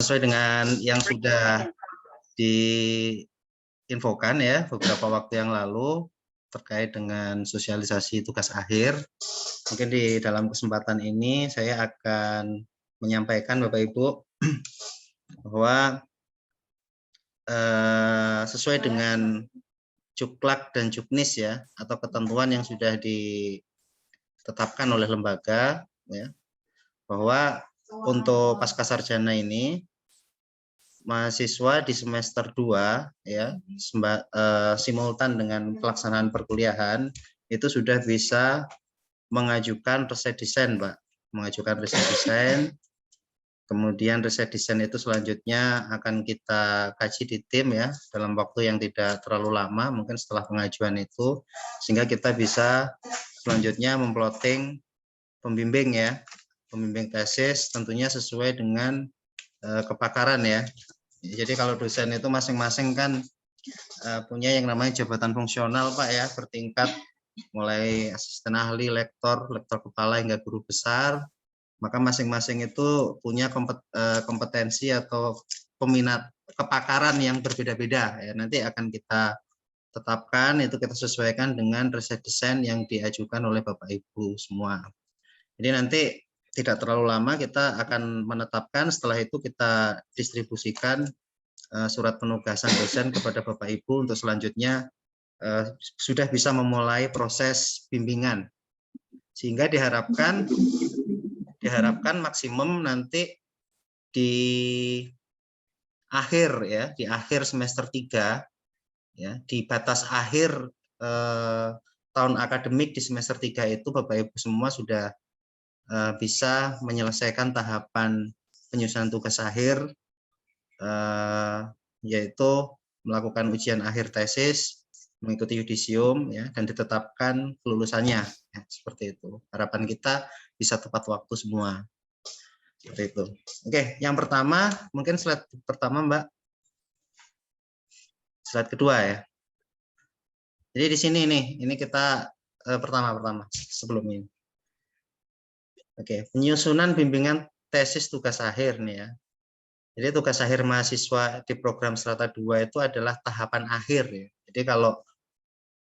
Sesuai dengan yang sudah diinfokan ya beberapa waktu yang lalu terkait dengan sosialisasi tugas akhir. Mungkin di dalam kesempatan ini saya akan menyampaikan Bapak Ibu bahwa sesuai dengan Juklak dan Juknis ya atau ketentuan yang sudah ditetapkan oleh lembaga ya, bahwa untuk pascasarjana ini mahasiswa di semester 2 ya simultan dengan pelaksanaan perkuliahan itu sudah bisa mengajukan riset desain, Pak. Mengajukan riset desain. Kemudian riset desain itu selanjutnya akan kita kaji di tim ya dalam waktu yang tidak terlalu lama, mungkin setelah pengajuan itu, sehingga kita bisa selanjutnya memplotting pembimbing ya, pembimbing tesis tentunya sesuai dengan kepakaran ya. Jadi kalau dosen itu masing-masing kan punya yang namanya jabatan fungsional Pak ya, bertingkat mulai asisten ahli, lektor kepala hingga guru besar. Maka masing-masing itu punya kompetensi atau peminat kepakaran yang berbeda-beda ya. Nanti akan kita tetapkan, itu kita sesuaikan dengan riset desain yang diajukan oleh Bapak Ibu semua. Jadi nanti tidak terlalu lama kita akan menetapkan, setelah itu kita distribusikan surat penugasan dosen kepada Bapak Ibu untuk selanjutnya sudah bisa memulai proses bimbingan, sehingga diharapkan maksimum nanti di akhir ya, di akhir semester 3 ya, di batas akhir tahun akademik di semester 3 itu Bapak Ibu semua sudah bisa menyelesaikan tahapan penyusunan tugas akhir, yaitu melakukan ujian akhir tesis, mengikuti yudisium ya, dan ditetapkan kelulusannya ya, seperti itu. Harapan kita bisa tepat waktu semua. Seperti itu. Oke, yang pertama mungkin slide pertama Mbak. Slide kedua ya. Jadi di sini nih, ini kita pertama sebelum ini. Oke, penyusunan bimbingan tesis tugas akhir nih ya. Jadi tugas akhir mahasiswa di program Strata 2 itu adalah tahapan akhir ya. Jadi kalau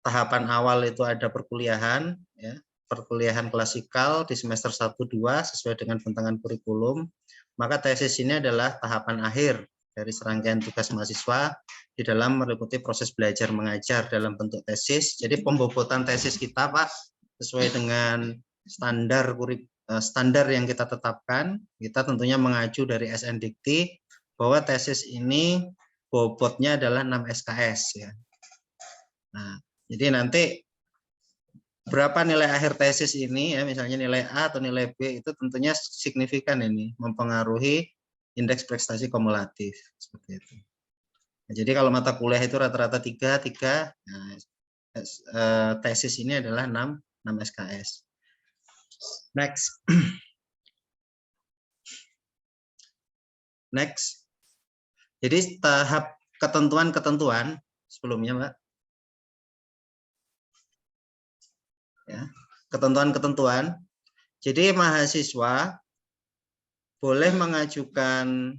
tahapan awal itu ada perkuliahan ya, perkuliahan klasikal di semester 1-2 sesuai dengan bentangan kurikulum, maka tesis ini adalah tahapan akhir dari serangkaian tugas mahasiswa di dalam meliputi proses belajar mengajar dalam bentuk tesis. Jadi pembobotan tesis kita Pak sesuai dengan standar yang kita tetapkan, kita tentunya mengacu dari SNDikti bahwa tesis ini bobotnya adalah 6 SKS ya. Nah, jadi nanti berapa nilai akhir tesis ini ya, misalnya nilai A atau nilai B itu tentunya signifikan ini mempengaruhi indeks prestasi kumulatif seperti itu. Nah, jadi kalau mata kuliah itu rata-rata 3, nah, tesis ini adalah 6 SKS. Next. Next. Jadi tahap ketentuan-ketentuan sebelumnya, Mbak. Ya, ketentuan-ketentuan. Jadi mahasiswa boleh mengajukan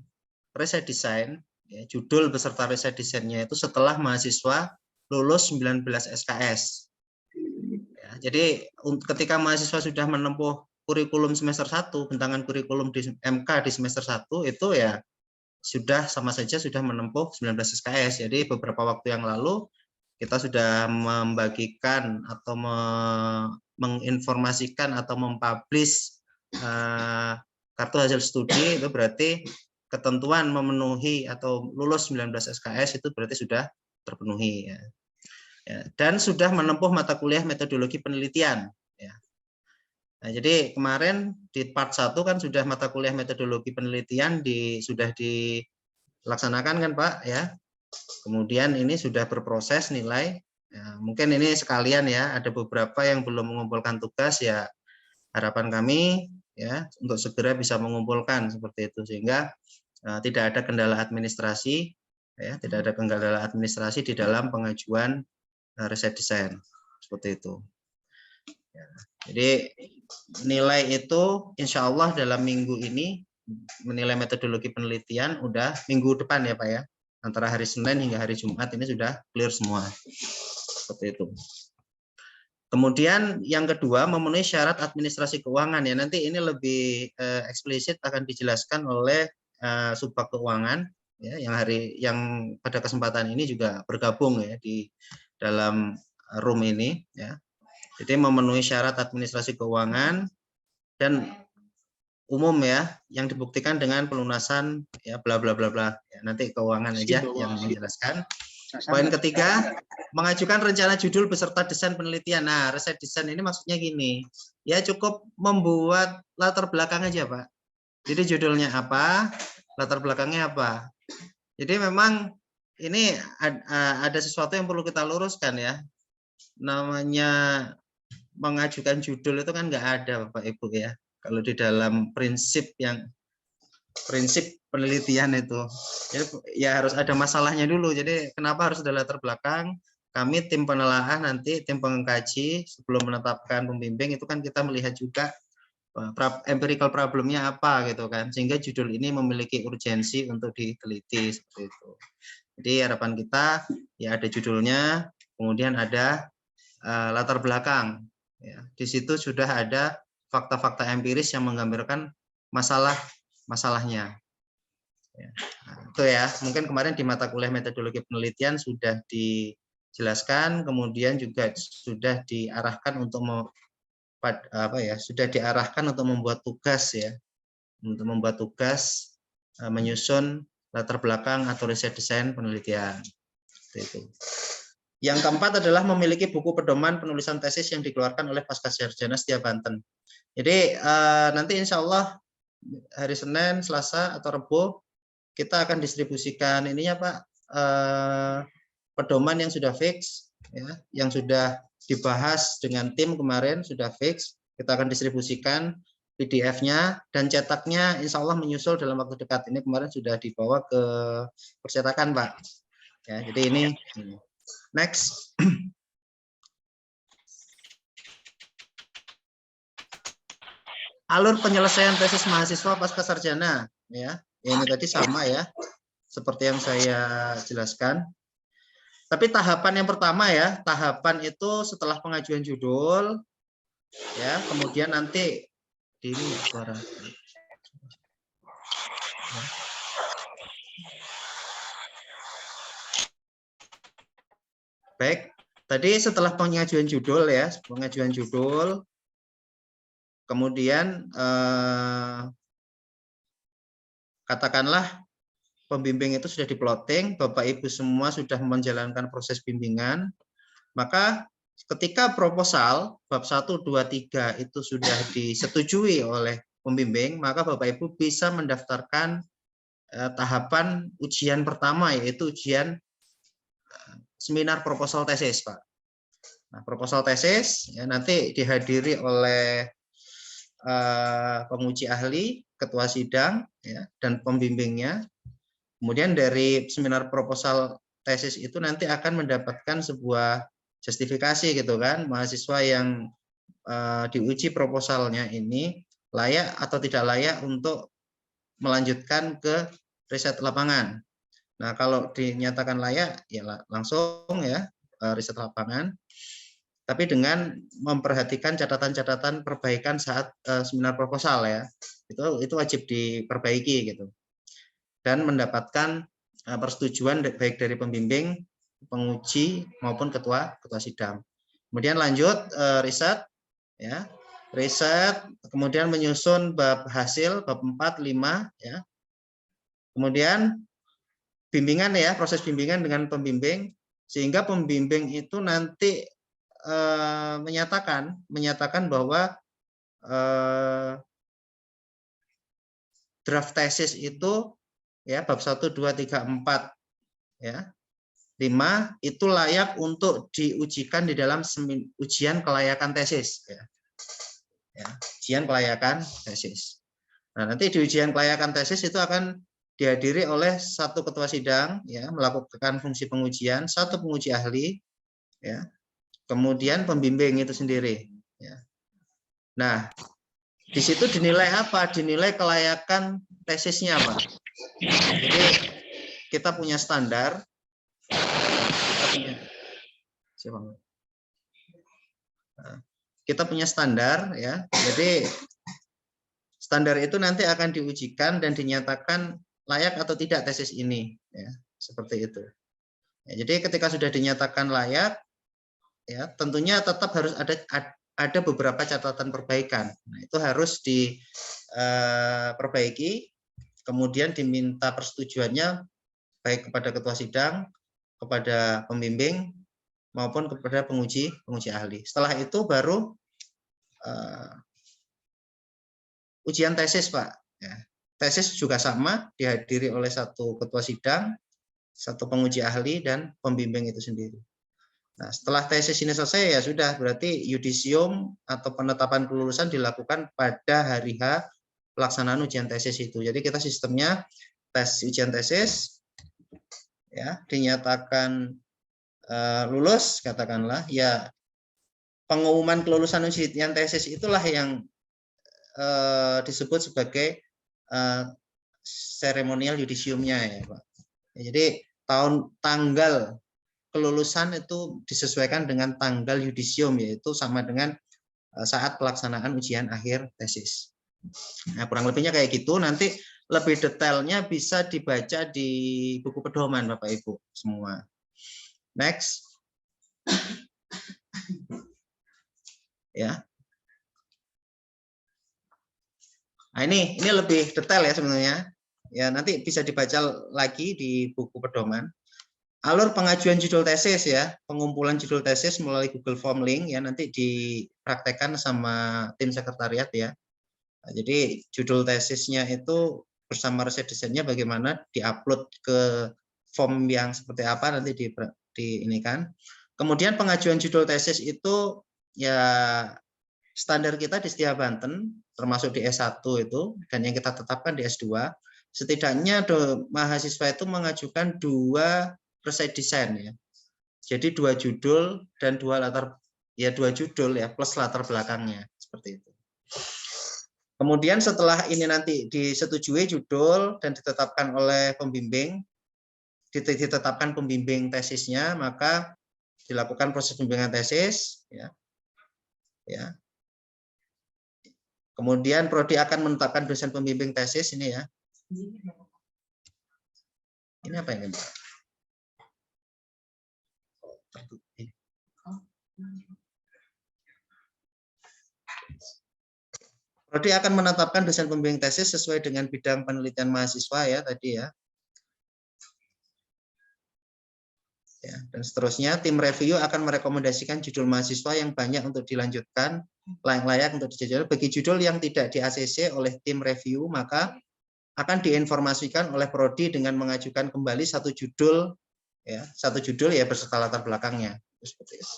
riset desain, ya, judul beserta riset desainnya itu setelah mahasiswa lulus 19 SKS. Ya, jadi ketika mahasiswa sudah menempuh kurikulum semester 1, bentangan kurikulum di MK di semester 1 itu ya sudah sama saja sudah menempuh 19 SKS. Jadi beberapa waktu yang lalu kita sudah membagikan atau menginformasikan atau mempublish kartu hasil studi, itu berarti ketentuan memenuhi atau lulus 19 SKS itu berarti sudah terpenuhi ya. Ya, dan sudah menempuh mata kuliah metodologi penelitian ya. Nah, jadi kemarin di part 1 kan sudah mata kuliah metodologi penelitian sudah dilaksanakan kan Pak ya. Kemudian ini sudah berproses nilai. Ya, mungkin ini sekalian ya, ada beberapa yang belum mengumpulkan tugas ya. Harapan kami ya untuk segera bisa mengumpulkan seperti itu sehingga tidak ada kendala administrasi ya, tidak ada kendala administrasi di dalam pengajuan riset desain seperti itu. Ya, jadi nilai itu insya Allah dalam minggu ini menilai metodologi penelitian udah minggu depan ya Pak ya. Antara hari Senin hingga hari Jumat ini sudah clear semua. Seperti itu. Kemudian yang kedua, memenuhi syarat administrasi keuangan ya. Nanti ini lebih eksplisit akan dijelaskan oleh Subbag Keuangan ya, yang pada kesempatan ini juga bergabung ya di dalam room ini ya. Jadi memenuhi syarat administrasi keuangan dan umum ya, yang dibuktikan dengan pelunasan ya bla bla bla bla. Ya, nanti keuangan aja yang menjelaskan. Poin ketiga, mengajukan rencana judul beserta desain penelitian. Nah, riset desain ini maksudnya gini, ya cukup membuat latar belakang aja Pak. Jadi judulnya apa, latar belakangnya apa. Jadi memang ini ada sesuatu yang perlu kita luruskan ya. Namanya mengajukan judul itu kan nggak ada Bapak Ibu ya. Kalau di dalam prinsip penelitian itu, ya harus ada masalahnya dulu. Jadi kenapa harus ada latar belakang? Kami tim penelaah nanti tim pengkaji sebelum menetapkan pembimbing itu kan kita melihat juga empirical problemnya apa gitu kan, sehingga judul ini memiliki urgensi untuk diteliti seperti itu. Jadi harapan kita ya ada judulnya, kemudian ada latar belakang. Ya, di situ sudah ada fakta-fakta empiris yang menggambarkan masalahnya. Ya. Nah, itu ya, mungkin kemarin di mata kuliah metodologi penelitian sudah dijelaskan, kemudian juga sudah diarahkan untuk sudah diarahkan untuk membuat tugas ya, untuk membuat tugas menyusun latar belakang atau riset desain penelitian. Itu. Yang keempat adalah memiliki buku pedoman penulisan tesis yang dikeluarkan oleh Pascasarjana Setia Banten. Jadi nanti insya Allah hari Senin, Selasa atau Rabu kita akan distribusikan ininya Pak, pedoman yang sudah fix, ya, yang sudah dibahas dengan tim kemarin sudah fix. Kita akan distribusikan PDF-nya dan cetaknya insya Allah menyusul dalam waktu dekat. Ini kemarin sudah dibawa ke percetakan Pak. Ya, jadi ini. Next. Alur penyelesaian tesis mahasiswa pasca sarjana ya. Ini tadi sama ya. Seperti yang saya jelaskan. Tapi tahapan yang pertama ya, tahapan itu setelah pengajuan judul ya, kemudian nanti di ini suara. Ya. Baik, tadi setelah pengajuan judul ya, pengajuan judul, kemudian katakanlah pembimbing itu sudah diplotting, Bapak Ibu semua sudah menjalankan proses bimbingan, maka ketika proposal bab 1, 2, 3 itu sudah disetujui oleh pembimbing, maka Bapak Ibu bisa mendaftarkan tahapan ujian pertama, yaitu ujian seminar proposal tesis, Pak. Nah, proposal tesis ya, nanti dihadiri oleh penguji ahli, ketua sidang, ya, dan pembimbingnya. Kemudian dari seminar proposal tesis itu nanti akan mendapatkan sebuah justifikasi gitu kan, mahasiswa yang diuji proposalnya ini layak atau tidak layak untuk melanjutkan ke riset lapangan. Nah, kalau dinyatakan layak ya langsung ya riset lapangan. Tapi dengan memperhatikan catatan-catatan perbaikan saat seminar proposal ya. Itu wajib diperbaiki gitu. Dan mendapatkan persetujuan baik dari pembimbing, penguji maupun ketua sidang. Kemudian lanjut riset ya. Riset kemudian menyusun bab hasil bab 4, 5 ya. Kemudian bimbingan ya, proses bimbingan dengan pembimbing sehingga pembimbing itu nanti menyatakan bahwa draft tesis itu ya bab 1, 2, 3, 4 ya 5 itu layak untuk diujikan di dalam ujian kelayakan tesis ya. Ya, ujian kelayakan tesis. Nah, nanti di ujian kelayakan tesis itu akan dihadiri oleh satu ketua sidang ya, melakukan fungsi pengujian, satu penguji ahli ya. Kemudian pembimbing itu sendiri ya. Nah, di situ dinilai apa? Dinilai kelayakan tesisnya, Pak. Jadi kita punya standar, kita punya standar ya. Jadi standar itu nanti akan diujikan dan dinyatakan layak atau tidak tesis ini, ya, seperti itu. Ya, jadi ketika sudah dinyatakan layak, ya tentunya tetap harus ada beberapa catatan perbaikan. Nah, itu harus diperbaiki, kemudian diminta persetujuannya baik kepada ketua sidang, kepada pembimbing maupun kepada penguji ahli. Setelah itu baru ujian tesis, Pak. Ya. Tesis juga sama, dihadiri oleh satu ketua sidang, satu penguji ahli, dan pembimbing itu sendiri. Nah, setelah tesis ini selesai, ya sudah, berarti yudisium atau penetapan kelulusan dilakukan pada hari H pelaksanaan ujian tesis itu. Jadi kita sistemnya ujian tesis, ya, dinyatakan lulus, katakanlah, ya pengumuman kelulusan ujian tesis itulah yang disebut sebagai seremonial yudisiumnya, ya Pak. Jadi tanggal kelulusan itu disesuaikan dengan tanggal yudisium, yaitu sama dengan saat pelaksanaan ujian akhir tesis. Nah, kurang lebihnya kayak gitu. Nanti lebih detailnya bisa dibaca di buku pedoman, Bapak Ibu semua. Next. Ya. Nah, ini lebih detail ya sebenarnya. Ya, nanti bisa dibaca lagi di buku pedoman. Alur pengajuan judul tesis, ya, pengumpulan judul tesis melalui Google Form link, ya, nanti dipraktekkan sama tim sekretariat, ya. Nah, jadi judul tesisnya itu bersama resep desainnya bagaimana diupload ke form yang seperti apa nanti diinikan. Kemudian pengajuan judul tesis itu ya standar kita di Setia Banten, termasuk di S1 itu, dan yang kita tetapkan di S2, setidaknya mahasiswa itu mengajukan 2 resep desain, ya. Jadi 2 judul dan 2 judul ya plus latar belakangnya seperti itu. Kemudian setelah ini nanti disetujui judul dan ditetapkan oleh pembimbing, ditetapkan pembimbing tesisnya, maka dilakukan proses pembimbingan tesis, ya. Ya. Kemudian prodi akan menetapkan dosen pembimbing tesis ini, ya. Ini apa ini, Mbak? Prodi akan menetapkan dosen pembimbing tesis sesuai dengan bidang penelitian mahasiswa, ya, tadi, ya. Ya, dan seterusnya, tim review akan merekomendasikan judul mahasiswa yang banyak untuk dilanjutkan, layak untuk dijajal. Bagi judul yang tidak di-ACC oleh tim review, maka akan diinformasikan oleh prodi dengan mengajukan kembali satu judul ya beserta latar belakangnya. Seperti itu.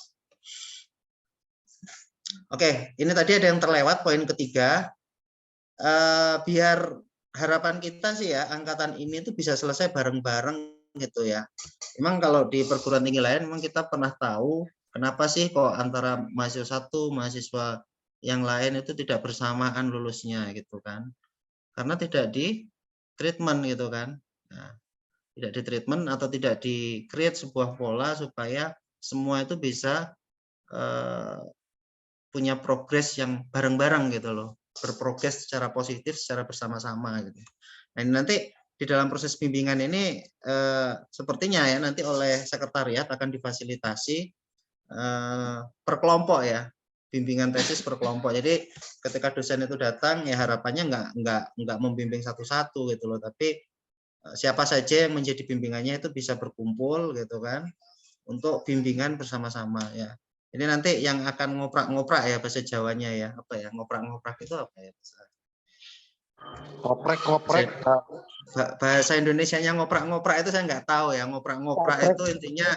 Oke, ini tadi ada yang terlewat, poin ketiga. Biar harapan kita sih ya, angkatan ini tuh bisa selesai bareng-bareng gitu ya. Memang kalau di perguruan tinggi lain memang kita pernah tahu kenapa sih kok antara mahasiswa satu, mahasiswa yang lain itu tidak bersamaan lulusnya gitu kan. Karena tidak di treatment gitu kan. Nah, tidak di treatment atau tidak di create sebuah pola supaya semua itu bisa punya progres yang bareng-bareng gitu loh, berprogres secara positif, secara bersama-sama gitu. Nah, nanti di dalam proses bimbingan ini sepertinya ya nanti oleh sekretariat akan difasilitasi per kelompok ya, bimbingan tesis per kelompok. Jadi ketika dosen itu datang ya harapannya nggak membimbing satu-satu gitu loh, tapi siapa saja yang menjadi bimbingannya itu bisa berkumpul gitu kan untuk bimbingan bersama-sama ya. Ini nanti yang akan ngoprak-ngoprak ya bahasa Jawanya ya, apa ya, ngoprak-ngoprak itu apa ya? Ngoprek. Bahasa Indonesianya ngoprak-ngoprak itu saya nggak tahu ya. Ngoprak-ngoprak itu intinya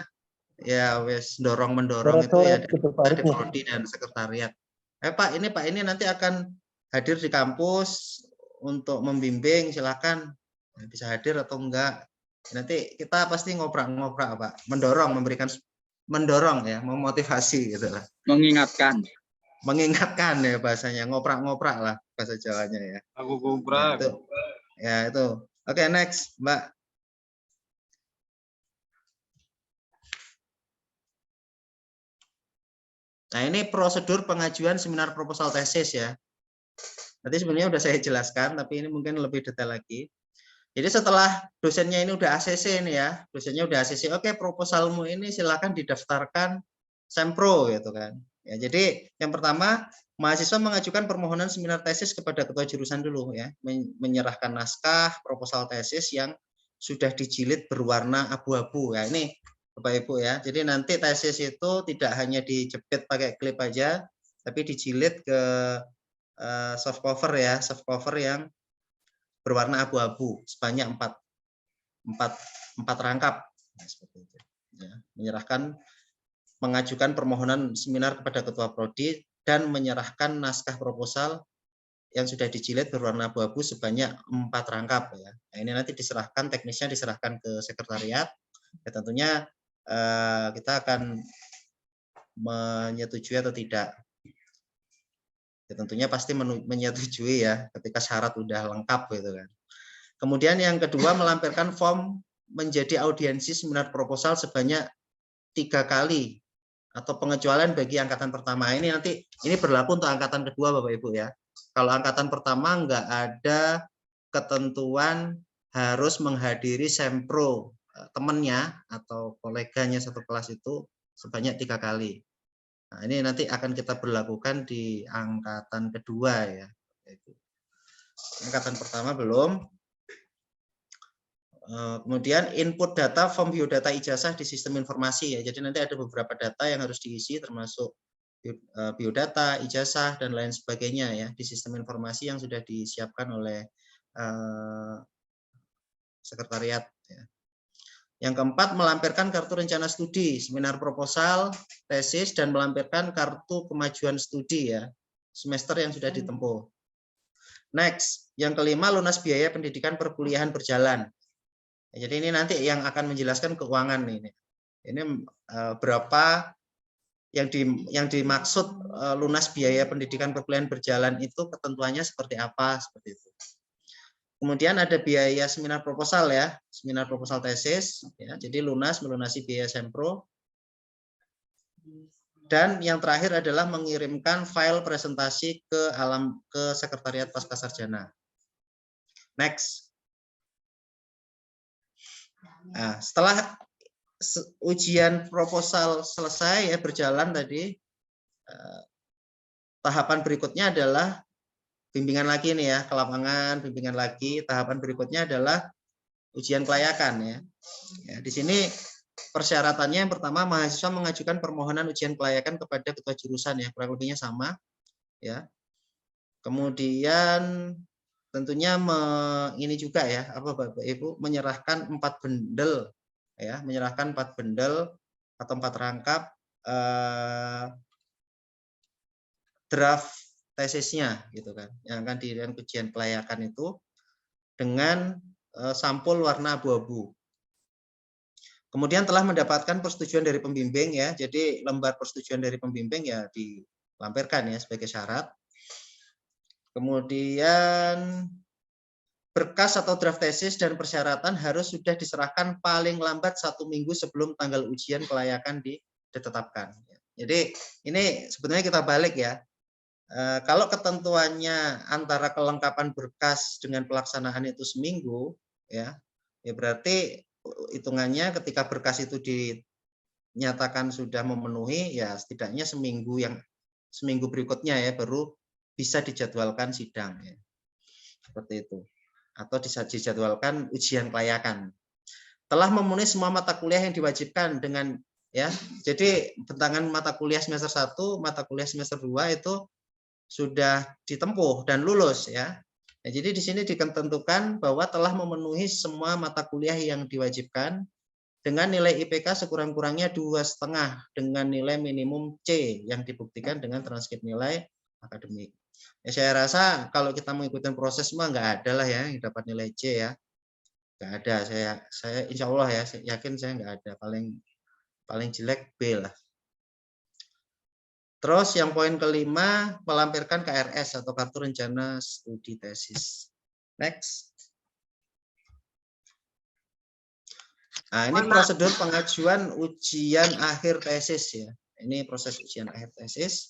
ya wes dorong-mendorong itu ya dari prodi dan sekretariat. Pak ini nanti akan hadir di kampus untuk membimbing, silakan bisa hadir atau enggak. Nanti kita pasti ngoprak-ngoprak Pak, mendorong ya, memotivasi gitu lah. Mengingatkan ya bahasanya, ngoprak-ngoprak lah bahasa Jawanya ya. Aku ngoprak. Ya itu. Oke, next, Mbak. Nah, ini prosedur pengajuan seminar proposal tesis ya. Nanti sebenarnya udah saya jelaskan, tapi ini mungkin lebih detail lagi. Jadi setelah dosennya ini udah ACC ini ya, dosennya udah ACC, oke proposalmu ini silakan didaftarkan Sempro gitu kan. Ya, jadi yang pertama mahasiswa mengajukan permohonan seminar tesis kepada ketua jurusan dulu ya, menyerahkan naskah proposal tesis yang sudah dijilid berwarna abu-abu ya. Ini Bapak Ibu ya. Jadi nanti tesis itu tidak hanya dijepit pakai klip aja, tapi dijilid ke soft cover ya, soft cover yang berwarna abu-abu sebanyak 4 rangkap seperti itu ya, menyerahkan mengajukan permohonan seminar kepada ketua prodi dan menyerahkan naskah proposal yang sudah dijilid berwarna abu-abu sebanyak 4 rangkap ya. Nah, ini nanti diserahkan, teknisnya diserahkan ke sekretariat ya, tentunya kita akan menyetujui atau tidak ya, tentunya pasti menyetujui ya ketika syarat udah lengkap gitu kan. Kemudian yang kedua melampirkan form menjadi audiensi seminar proposal sebanyak 3 kali atau pengecualian bagi angkatan pertama. Ini nanti ini berlaku untuk angkatan kedua Bapak Ibu ya. Kalau angkatan pertama nggak ada ketentuan harus menghadiri sempro temannya atau koleganya satu kelas itu sebanyak 3 kali. Nah, ini nanti akan kita berlakukan di angkatan kedua ya. Angkatan pertama belum. Kemudian input data form biodata ijazah di sistem informasi ya. Jadi nanti ada beberapa data yang harus diisi termasuk biodata, ijazah dan lain sebagainya ya di sistem informasi yang sudah disiapkan oleh sekretariat ya. Yang keempat melampirkan kartu rencana studi, seminar proposal, tesis dan melampirkan kartu kemajuan studi ya semester yang sudah ditempuh. Next, yang kelima lunas biaya pendidikan perkuliahan berjalan. Jadi ini nanti yang akan menjelaskan keuangan ini. Ini berapa yang dimaksud lunas biaya pendidikan perkuliahan berjalan itu ketentuannya seperti apa seperti itu. Kemudian ada biaya seminar proposal ya, seminar proposal tesis ya. Jadi lunas melunasi biaya sempro. Dan yang terakhir adalah mengirimkan file presentasi ke sekretariat Pascasarjana. Next. Nah, setelah ujian proposal selesai ya berjalan tadi, tahapan berikutnya adalah bimbingan lagi nih ya, ke lapangan, bimbingan lagi. Tahapan berikutnya adalah ujian kelayakan ya. Ya, di sini persyaratannya yang pertama mahasiswa mengajukan permohonan ujian kelayakan kepada ketua jurusan ya, kurang lebihnya sama ya. Kemudian tentunya ini juga ya, apa Bapak Ibu menyerahkan 4 bendel ya, menyerahkan 4 bendel atau 4 rangkap draft tesisnya gitu kan, yang akan diberikan ujian kelayakan itu dengan sampul warna abu-abu. Kemudian telah mendapatkan persetujuan dari pembimbing ya, jadi lembar persetujuan dari pembimbing ya dilampirkan ya sebagai syarat. Kemudian berkas atau draft tesis dan persyaratan harus sudah diserahkan paling lambat 1 minggu sebelum tanggal ujian kelayakan ditetapkan. Jadi ini sebenarnya kita balik ya. Kalau ketentuannya antara kelengkapan berkas dengan pelaksanaan itu seminggu, ya berarti hitungannya ketika berkas itu dinyatakan sudah memenuhi, ya setidaknya seminggu berikutnya ya baru bisa dijadwalkan sidang, ya. Seperti itu. Atau dijadwalkan ujian kelayakan. Telah memenuhi semua mata kuliah yang diwajibkan dengan ya, jadi bentangan mata kuliah semester 1, mata kuliah semester 2 itu sudah ditempuh dan lulus ya. Nah, jadi di sini ditentukan bahwa telah memenuhi semua mata kuliah yang diwajibkan dengan nilai IPK sekurang-kurangnya 2,5 dengan nilai minimum C yang dibuktikan dengan transkrip nilai akademik. Ya, saya rasa kalau kita mengikuti proses mah nggak ada lah ya yang dapat nilai C ya. Nggak ada, saya insya Allah ya, saya yakin saya nggak ada, paling jelek B lah. Terus yang poin kelima, melampirkan KRS atau kartu rencana studi tesis. Next. Nah, ini prosedur pengajuan ujian akhir tesis ya. Ini proses ujian akhir tesis.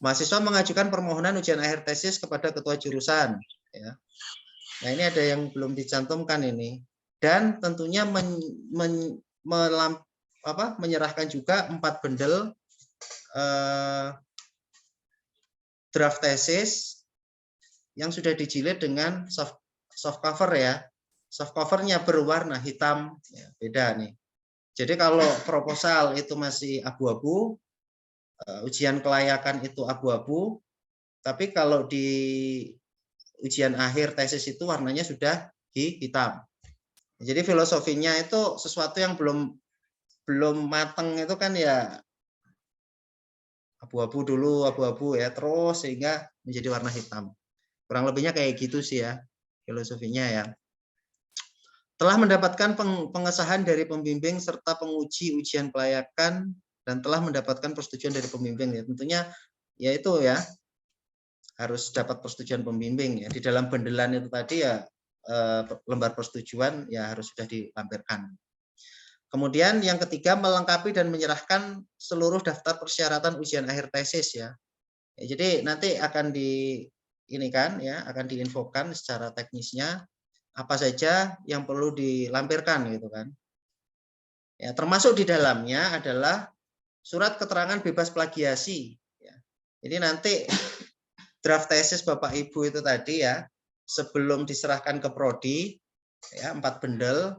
Mahasiswa mengajukan permohonan ujian akhir tesis kepada ketua jurusan. Ya. Nah, ini ada yang belum dicantumkan ini. Dan tentunya menyerahkan juga 4 bundle draft tesis yang sudah dijilid dengan soft cover ya. Soft covernya berwarna hitam, ya, beda nih. Jadi kalau proposal itu masih abu-abu, ujian kelayakan itu abu-abu, tapi kalau di ujian akhir tesis itu warnanya sudah hitam. Jadi filosofinya itu sesuatu yang belum mateng itu kan ya abu-abu dulu, abu-abu ya, terus sehingga menjadi warna hitam. Kurang lebihnya kayak gitu sih ya filosofinya ya. Telah mendapatkan pengesahan dari pembimbing serta penguji ujian kelayakan dan telah mendapatkan persetujuan dari pembimbing ya. Tentunya ya itu ya harus dapat persetujuan pembimbing ya. Di dalam bendelan itu tadi ya lembar persetujuan ya harus sudah dilampirkan. Kemudian yang ketiga melengkapi dan menyerahkan seluruh daftar persyaratan ujian akhir tesis ya. Jadi nanti akan akan diinfokan secara teknisnya apa saja yang perlu dilampirkan gitu kan. Ya, termasuk di dalamnya adalah surat keterangan bebas plagiasi. Ya. Jadi nanti draft tesis Bapak Ibu itu tadi ya, sebelum diserahkan ke prodi, ya 4 bundel,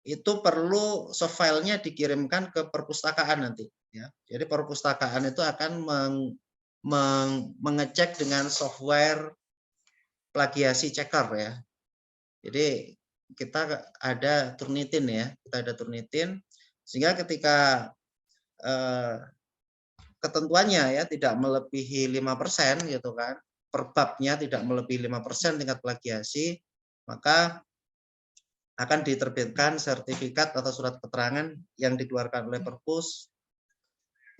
itu perlu soft filenya dikirimkan ke perpustakaan nanti. Ya. Jadi perpustakaan itu akan mengecek dengan software plagiasi checker ya. Jadi kita ada Turnitin ya, kita ada Turnitin sehingga ketika ketentuannya ya tidak melebihi 5% gitu kan, per babnya tidak melebihi 5% tingkat plagiasi, maka akan diterbitkan sertifikat atau surat keterangan yang dikeluarkan oleh Perpus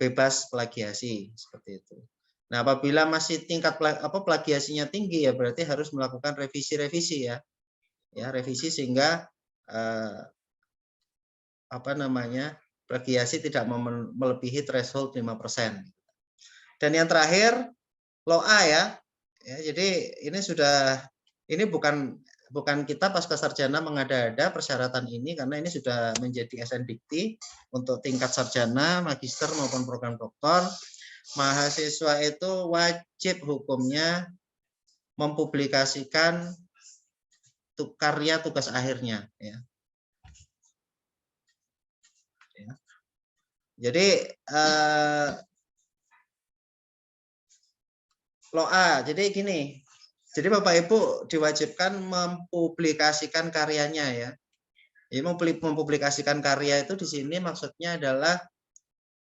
bebas plagiasi seperti itu. Nah, apabila masih tingkat plagiasinya tinggi ya berarti harus melakukan revisi-revisi ya. Ya, revisi sehingga plagiasi tidak melebihi threshold 5%. Dan yang terakhir LOA ya. Jadi ini bukan kita pasca sarjana mengada-ada persyaratan ini karena ini sudah menjadi SNDikti untuk tingkat sarjana, magister maupun program doktor. Mahasiswa itu wajib hukumnya mempublikasikan karya tugas akhirnya ya. Jadi LOA, jadi gini, jadi Bapak Ibu diwajibkan mempublikasikan karyanya ya. Jadi mempublikasikan karya itu di sini maksudnya adalah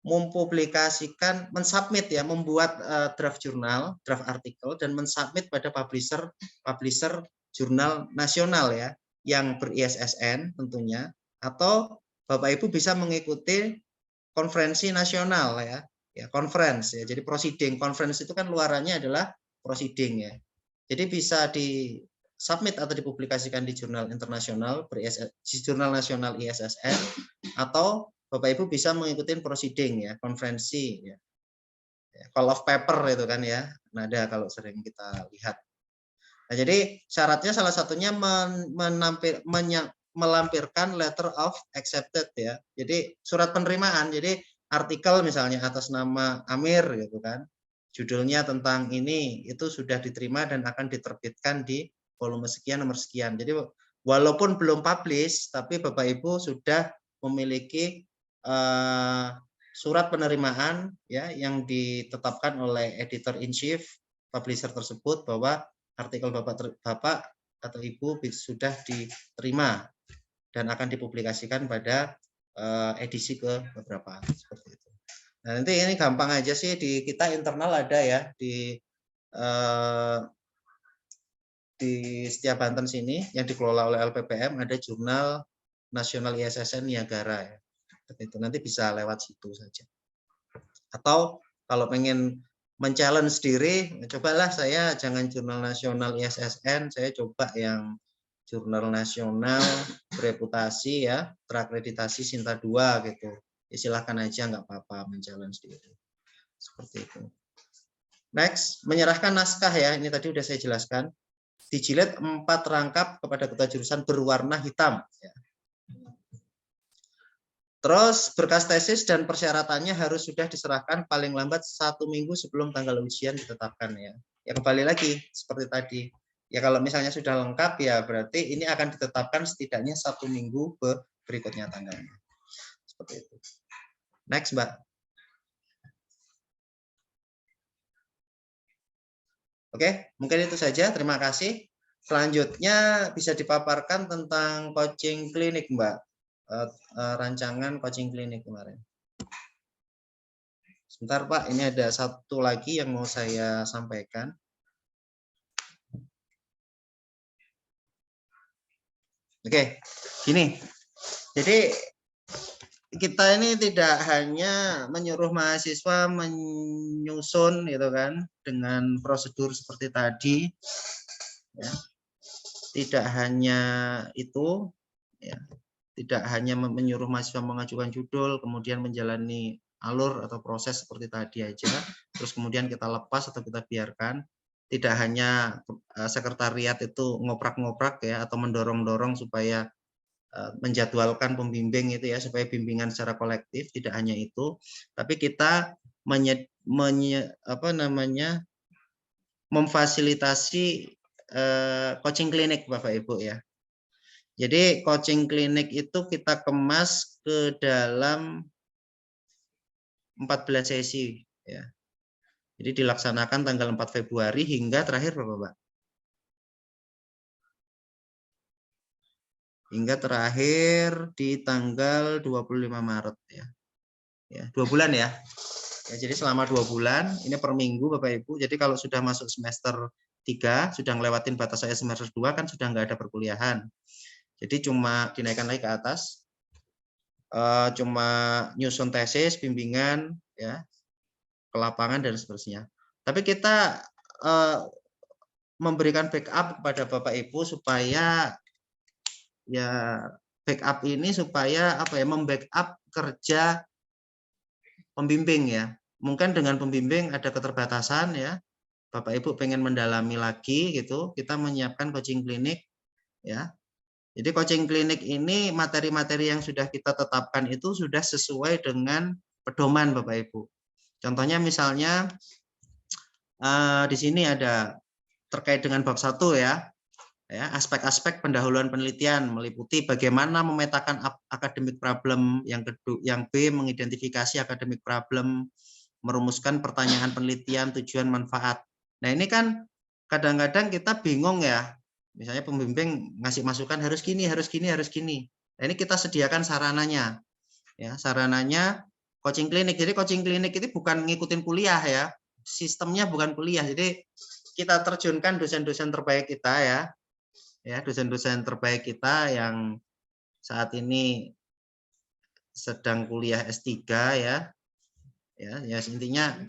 mempublikasikan, mensubmit ya, membuat draft jurnal, draft artikel dan mensubmit pada publisher jurnal nasional ya, yang ber-ISSN tentunya, atau Bapak Ibu bisa mengikuti konferensi nasional ya, conference ya. Jadi proceeding, conference itu kan luarannya adalah proceeding ya. Jadi bisa di submit atau dipublikasikan di jurnal internasional, di jurnal nasional ISSN, atau Bapak Ibu bisa mengikuti proceeding ya, konferensi ya. Call of paper itu kan ya, nada kalau sering kita lihat. Nah, jadi syaratnya salah satunya melampirkan letter of accepted ya. Jadi surat penerimaan. Jadi artikel misalnya atas nama Amir gitu kan. Judulnya tentang ini itu sudah diterima dan akan diterbitkan di volume sekian nomor sekian. Jadi walaupun belum publish tapi Bapak Ibu sudah memiliki surat penerimaan ya yang ditetapkan oleh editor in chief publisher tersebut bahwa artikel Bapak atau Ibu sudah diterima dan akan dipublikasikan pada edisi ke beberapa seperti itu. Nah, nanti ini gampang aja sih di kita internal ada ya di Setia Banten sini yang dikelola oleh LPPM ada jurnal nasional ISSN Niagara ya. Itu nanti bisa lewat situ saja. Atau kalau pengen men-challenge diri, cobalah saya jangan jurnal nasional ISSN, saya coba yang jurnal nasional bereputasi ya, terakreditasi Sinta 2 gitu. Ya, silahkan aja, nggak apa-apa menjalan sendiri. Seperti itu. Next, menyerahkan naskah ya, ini tadi udah saya jelaskan. Dijilid 4 rangkap kepada ketua jurusan berwarna hitam. Ya. Terus berkas tesis dan persyaratannya harus sudah diserahkan paling lambat 1 minggu sebelum tanggal ujian ditetapkan ya. Ya kembali lagi seperti tadi. Ya kalau misalnya sudah lengkap ya berarti ini akan ditetapkan setidaknya 1 minggu berikutnya tanggalnya. Seperti itu. Next, Mbak. Oke, mungkin itu saja. Terima kasih. Selanjutnya bisa dipaparkan tentang coaching klinik, Mbak. Rancangan coaching klinik kemarin. Sebentar Pak, ini ada satu lagi yang mau saya sampaikan. Oke, gini. Jadi kita ini tidak hanya menyuruh mahasiswa menyusun gitu kan dengan prosedur seperti tadi. Ya. Tidak hanya itu, ya. Tidak hanya menyuruh mahasiswa mengajukan judul, kemudian menjalani alur atau proses seperti tadi aja, terus kemudian kita lepas atau kita biarkan. Tidak hanya sekretariat itu ngoprak-ngoprak ya atau mendorong-dorong supaya menjadwalkan pembimbing itu ya supaya bimbingan secara kolektif, tidak hanya itu, tapi kita memfasilitasi coaching klinik Bapak Ibu ya. Jadi coaching klinik itu kita kemas ke dalam 14 sesi ya. Jadi dilaksanakan tanggal 4 Februari hingga terakhir berapa, Pak? Hingga terakhir di tanggal 25 Maret ya. Ya, 2 bulan ya. Ya, jadi selama 2 bulan, ini per minggu Bapak Ibu. Jadi kalau sudah masuk semester 3, sudah ngelewatin batas saya semester 2 kan sudah nggak ada perkuliahan. Jadi cuma dinaikkan lagi ke atas, cuma nyusun tesis, bimbingan, ya, ke lapangan dan seterusnya. Tapi kita memberikan backup kepada Bapak Ibu supaya ya backup ini supaya apa ya membackup kerja pembimbing ya. Mungkin dengan pembimbing ada keterbatasan ya. Bapak Ibu pengen mendalami lagi gitu, kita menyiapkan coaching klinik ya. Jadi coaching klinik ini materi-materi yang sudah kita tetapkan itu sudah sesuai dengan pedoman Bapak Ibu. Contohnya misalnya di sini ada terkait dengan bab 1 ya. Ya, aspek-aspek pendahuluan penelitian meliputi bagaimana memetakan academic problem, yang B mengidentifikasi academic problem, merumuskan pertanyaan penelitian, tujuan, manfaat. Nah, ini kan kadang-kadang kita bingung ya. Misalnya pembimbing ngasih masukan harus gini, harus gini, harus gini. Nah, ini kita sediakan sarananya. Ya, sarananya coaching klinik. Jadi coaching klinik itu bukan ngikutin kuliah ya. Sistemnya bukan kuliah. Jadi kita terjunkan dosen-dosen terbaik kita ya. Ya, dosen-dosen terbaik kita yang saat ini sedang kuliah S3 ya. Ya, intinya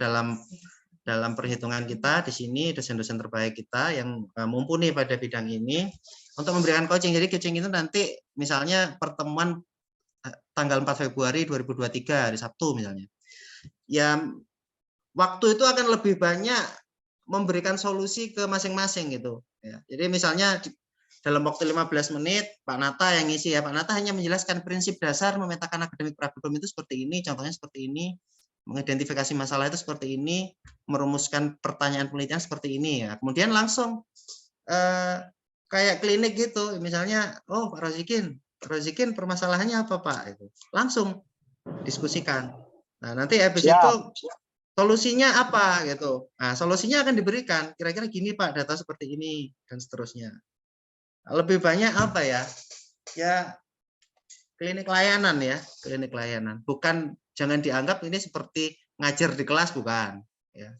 dalam perhitungan kita di sini dosen-dosen terbaik kita yang mumpuni pada bidang ini untuk memberikan coaching. Jadi coaching itu nanti misalnya pertemuan tanggal 4 Februari 2023 hari Sabtu misalnya. Ya, waktu itu akan lebih banyak memberikan solusi ke masing-masing gitu ya. Jadi misalnya dalam waktu 15 menit Pak Nata yang ngisi ya. Pak Nata hanya menjelaskan prinsip dasar memetakan akademik problem itu seperti ini, contohnya seperti ini, mengidentifikasi masalah itu seperti ini, merumuskan pertanyaan penelitian seperti ini ya. Kemudian langsung kayak klinik gitu, misalnya, oh Pak Rozikin permasalahannya apa Pak? Itu langsung diskusikan. Nah nanti habis itu solusinya apa gitu. Nah solusinya akan diberikan. Kira-kira gini Pak, data seperti ini dan seterusnya. Lebih banyak apa ya? Ya klinik layanan ya, klinik layanan. Bukan jangan dianggap ini seperti ngajar di kelas bukan. Ya.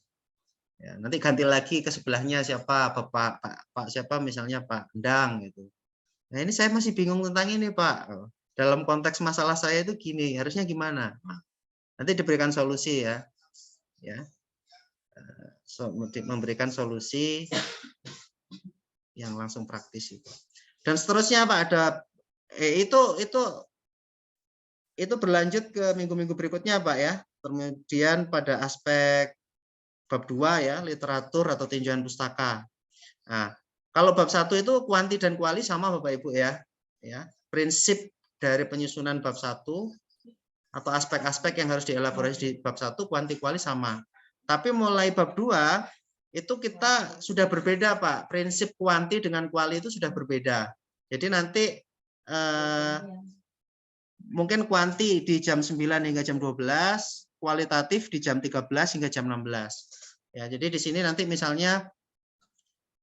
Ya, nanti ganti lagi ke sebelahnya siapa Pak siapa misalnya Pak Endang gitu. Nah ini saya masih bingung tentang ini Pak. Dalam konteks masalah saya itu gini, harusnya gimana? Nah, nanti diberikan solusi ya, ya, memberikan solusi yang langsung praktis itu. Dan seterusnya Pak, ada itu berlanjut ke minggu-minggu berikutnya Pak ya. Kemudian pada aspek bab 2 ya, literatur atau tinjauan pustaka. Nah, kalau bab 1 itu kuanti dan kuali sama Bapak Ibu ya. Ya, prinsip dari penyusunan bab 1 atau aspek-aspek yang harus dielaborasi di bab 1 kuanti kuali sama. Tapi mulai bab 2 itu kita sudah berbeda Pak. Prinsip kuanti dengan kuali itu sudah berbeda. Jadi nanti mungkin kuanti di jam 9 hingga jam 12, kualitatif di jam 13 hingga jam 16. Ya, jadi di sini nanti misalnya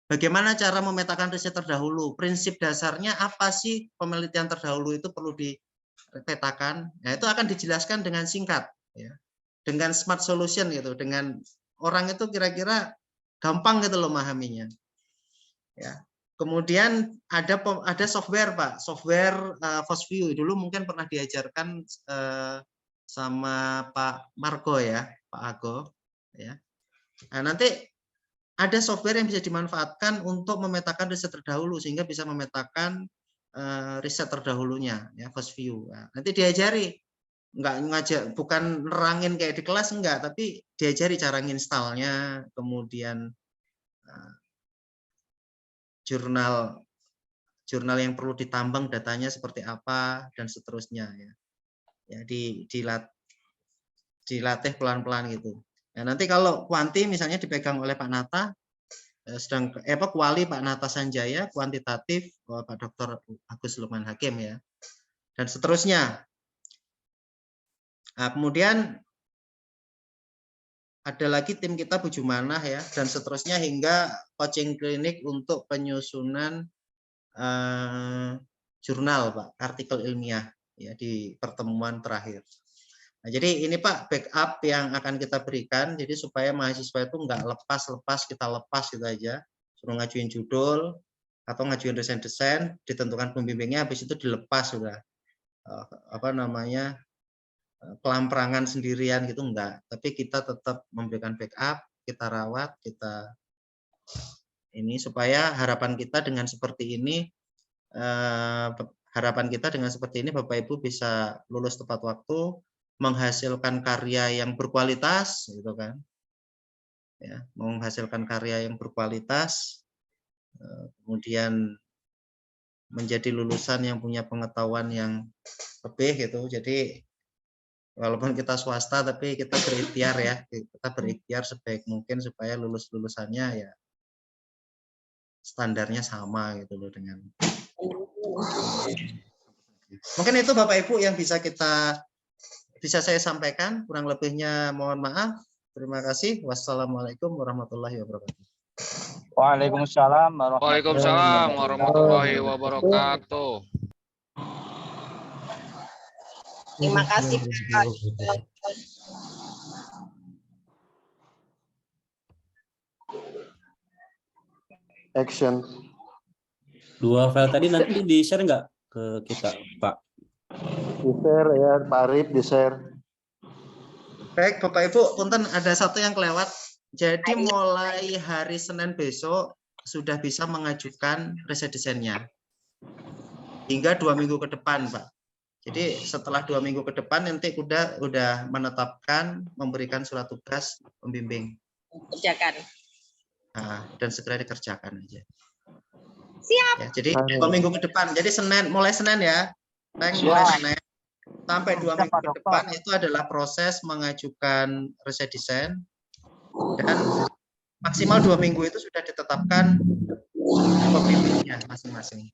bagaimana cara memetakan riset terdahulu? Prinsip dasarnya apa sih penelitian terdahulu itu perlu dipetakan? Nah, itu akan dijelaskan dengan singkat ya. Dengan smart solution gitu, dengan orang itu kira-kira gampang gitu loh memahaminya. Ya. Kemudian ada software Pak, software FOSView dulu mungkin pernah diajarkan sama Pak Margo ya, Pak Ago ya. Nah, nanti ada software yang bisa dimanfaatkan untuk memetakan riset terdahulu sehingga bisa memetakan riset terdahulunya ya, FOSView. Nah, nanti diajari, nggak ngajak, bukan nerangin kayak di kelas enggak, tapi diajari cara nginstalnya, kemudian jurnal yang perlu ditambang datanya seperti apa dan seterusnya ya. Ya dilatih pelan-pelan gitu. Nah, nanti kalau kuanti misalnya dipegang oleh Pak Nata, sedang kuali Pak Nata Sanjaya, kuantitatif Pak Dr. Agus Lukman Hakim ya. Dan seterusnya. Nah, kemudian ada lagi tim kita Bu Jumanah ya, dan seterusnya hingga coaching klinik untuk penyusunan jurnal Pak, artikel ilmiah ya di pertemuan terakhir. Nah, jadi ini Pak backup yang akan kita berikan, jadi supaya mahasiswa itu nggak lepas kita lepas gitu aja, suruh ngajuin judul atau ngajuin desain, ditentukan pembimbingnya, habis itu dilepas sudah pelamperangan sendirian gitu enggak, tapi kita tetap memberikan backup, kita rawat, kita ini supaya harapan kita dengan seperti ini Bapak Ibu bisa lulus tepat waktu, menghasilkan karya yang berkualitas gitu kan. Ya, menghasilkan karya yang berkualitas, kemudian menjadi lulusan yang punya pengetahuan yang lebih gitu. Jadi walaupun kita swasta tapi kita berikhtiar ya, kita berikhtiar sebaik mungkin supaya lulusannya ya standarnya sama gitu loh dengan. Mungkin itu Bapak Ibu yang bisa saya sampaikan, kurang lebihnya mohon maaf. Terima kasih. Wassalamualaikum warahmatullahi wabarakatuh. Waalaikumsalam warahmatullahi wabarakatuh. Terima kasih Pak. Action. 2 file tadi nanti di-share nggak ke kita, Pak? Di-share ya, Pak Arif, di-share. Baik, Bapak Ibu, punten ada satu yang kelewat. Jadi mulai hari Senin besok sudah bisa mengajukan riset desainnya. Hingga 2 minggu ke depan, Pak. Jadi setelah 2 minggu ke depan nanti udah menetapkan, memberikan surat tugas pembimbing. Kerjakan. Nah, dan segera dikerjakan aja. Siap. Ya, jadi 2 minggu ke depan. Jadi mulai Senin ya. Mulai Senin sampai 2 minggu ke depan itu adalah proses mengajukan riset desain, dan maksimal 2 minggu itu sudah ditetapkan pembimbingnya masing-masing.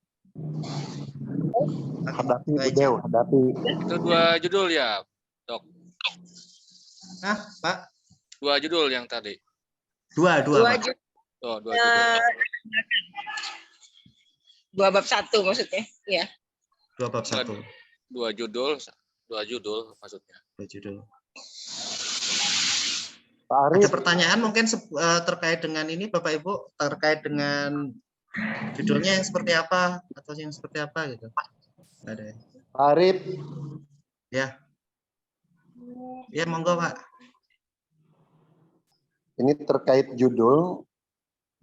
Hadapi. Itu 2 judul ya, Dok? Nah, Pak? 2 judul yang tadi. 2 Pak. Oh, 2 judul. 2 bab 1 maksudnya, ya. 2 bab 1. 2 judul maksudnya. 2 judul. Pak Arif. Ada pertanyaan mungkin terkait dengan ini Bapak Ibu, terkait dengan judulnya yang seperti apa atau yang seperti apa gitu? Ada. Pak Arif. Ya. Ya, monggo Pak. Ini terkait judul.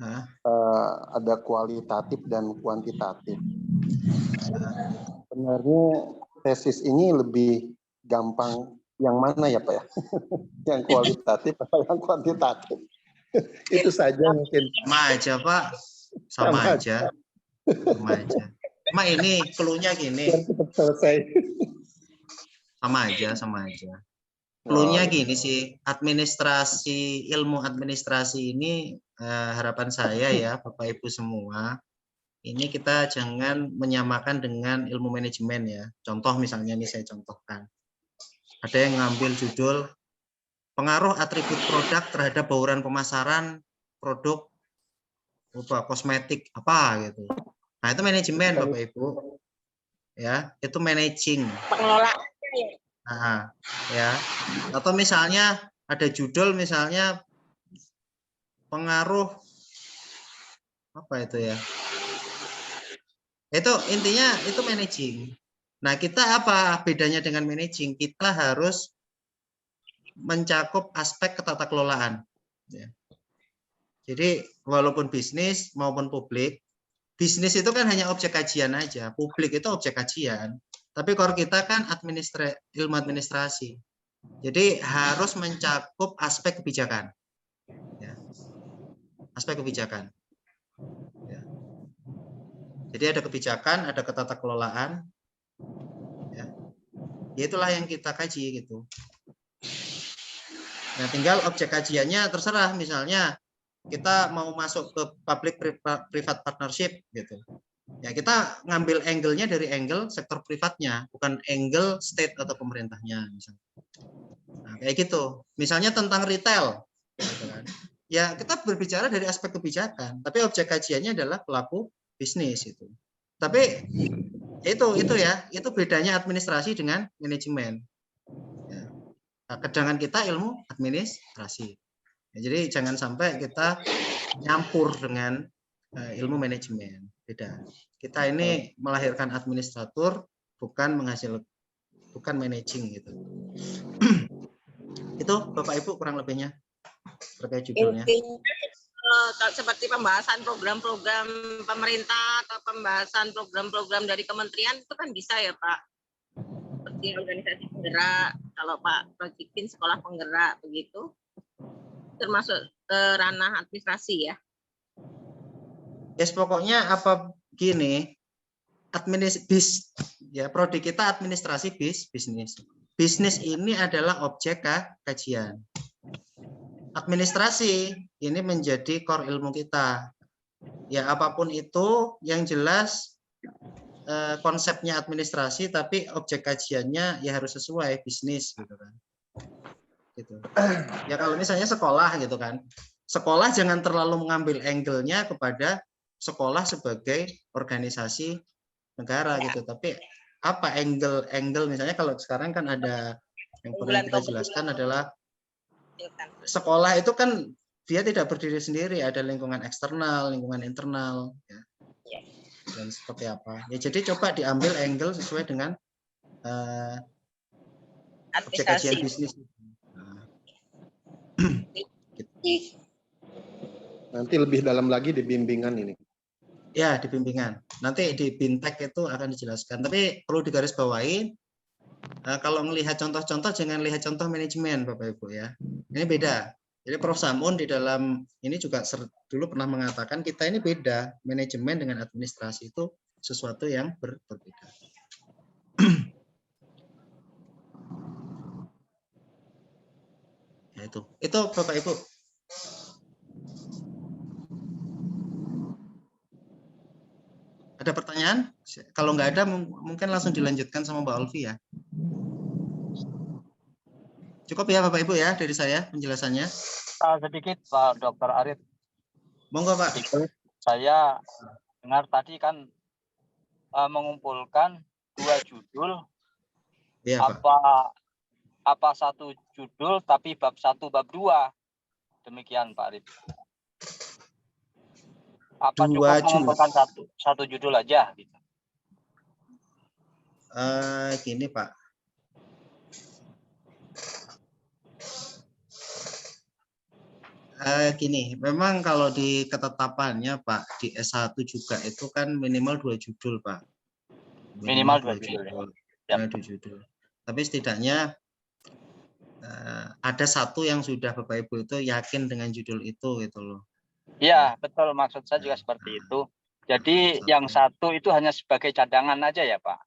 Hah? ada kualitatif dan kuantitatif. Sebenarnya tesis ini lebih gampang yang mana ya Pak ya? Yang kualitatif atau yang kuantitatif? Itu saja mungkin. Sama aja Pak, sama aja. Sama aja. Cuma ini clue-nya gini, Biar cepat selesai. sama aja. Oh, Clue-nya iya. gini sih, ilmu administrasi ini harapan saya ya Bapak Ibu semua, ini kita jangan menyamakan dengan ilmu manajemen ya. Contoh misalnya nih saya contohkan. Ada yang ngambil judul pengaruh atribut produk terhadap bauran pemasaran produk kosmetik apa gitu. Nah, itu manajemen Bapak Ibu. Ya, itu managing. Pengelolaan. Nah, ya. Atau misalnya ada judul misalnya pengaruh apa itu ya? Itu intinya itu managing. Nah, kita apa bedanya dengan managing? Kita harus mencakup aspek ketatakelolaan. Ya. Jadi walaupun bisnis maupun publik, bisnis itu kan hanya objek kajian aja, publik itu objek kajian. Tapi kalau kita kan ilmu administrasi, jadi harus mencakup aspek kebijakan. Ya. Aspek kebijakan. Ya. Jadi ada kebijakan, ada ketatakelolaan. Ya. Itulah yang kita kaji gitu. Nah, tinggal objek kajiannya terserah, misalnya kita mau masuk ke public private partnership gitu. Ya, kita ngambil angle-nya dari angle sektor privatnya, bukan angle state atau pemerintahnya misalnya. Nah, kayak gitu. Misalnya tentang retail gitu kan. Ya, kita berbicara dari aspek kebijakan, tapi objek kajiannya adalah pelaku bisnis itu. Tapi itu ya, itu bedanya administrasi dengan manajemen. Ya. Kedangan kita ilmu administrasi. Ya, jadi jangan sampai kita nyampur dengan ilmu manajemen. Beda. Kita ini melahirkan administratur, bukan managing gitu. Itu Bapak Ibu kurang lebihnya terkait judulnya. Seperti pembahasan program-program pemerintah atau pembahasan program-program dari kementerian itu kan bisa ya Pak. Seperti organisasi penggerak, kalau Pak Projikin sekolah penggerak begitu, termasuk ranah administrasi ya. Yes, pokoknya apa gini, prodi kita administrasi bisnis. Bisnis ini adalah objek kajian. Administrasi ini menjadi core ilmu kita. Ya, apapun itu yang jelas konsepnya administrasi, tapi objek kajiannya ya harus sesuai bisnis gitu kan. Gitu. Ya kalau misalnya sekolah gitu kan. Sekolah jangan terlalu mengambil angle-nya kepada sekolah sebagai organisasi negara gitu, tapi apa angle misalnya kalau sekarang kan ada yang pernah kita jelaskan adalah sekolah itu kan dia tidak berdiri sendiri, ada lingkungan eksternal, lingkungan internal ya. Dan seperti apa ya, jadi coba diambil angle sesuai dengan objek kajian bisnis. Nanti lebih dalam lagi di bimbingan ini. Ya, di bimbingan. Nanti di Bintek itu akan dijelaskan. Tapi perlu digarisbawahi, kalau melihat contoh-contoh, jangan lihat contoh manajemen, Bapak Ibu ya. Ini beda. Jadi Prof. Samun di dalam ini juga dulu pernah mengatakan kita ini beda. Manajemen dengan administrasi itu sesuatu yang berbeda. Ya, itu Bapak Ibu. Ada pertanyaan? Kalau nggak ada, mungkin langsung dilanjutkan sama Mbak Olvi ya. Cukup ya Bapak Ibu ya dari saya penjelasannya. Sedikit Pak Dr. Arif. Monggo Pak. Saya dengar tadi kan mengumpulkan 2 judul. Ya, apa 1 judul tapi bab 1 bab 2. Demikian Pak Arif. Apa cukup mengumpulkan satu judul aja gitu? Gini Pak. Gini, memang kalau di ketetapannya Pak, di S1 juga itu kan minimal 2 judul Pak. Minimal 2 judul. Ya. Ya, 2 judul. Tapi setidaknya ada satu yang sudah Bapak Ibu itu yakin dengan judul itu gitu loh. Iya, betul. Maksud saya juga seperti itu. Jadi yang satu itu hanya sebagai cadangan aja ya Pak.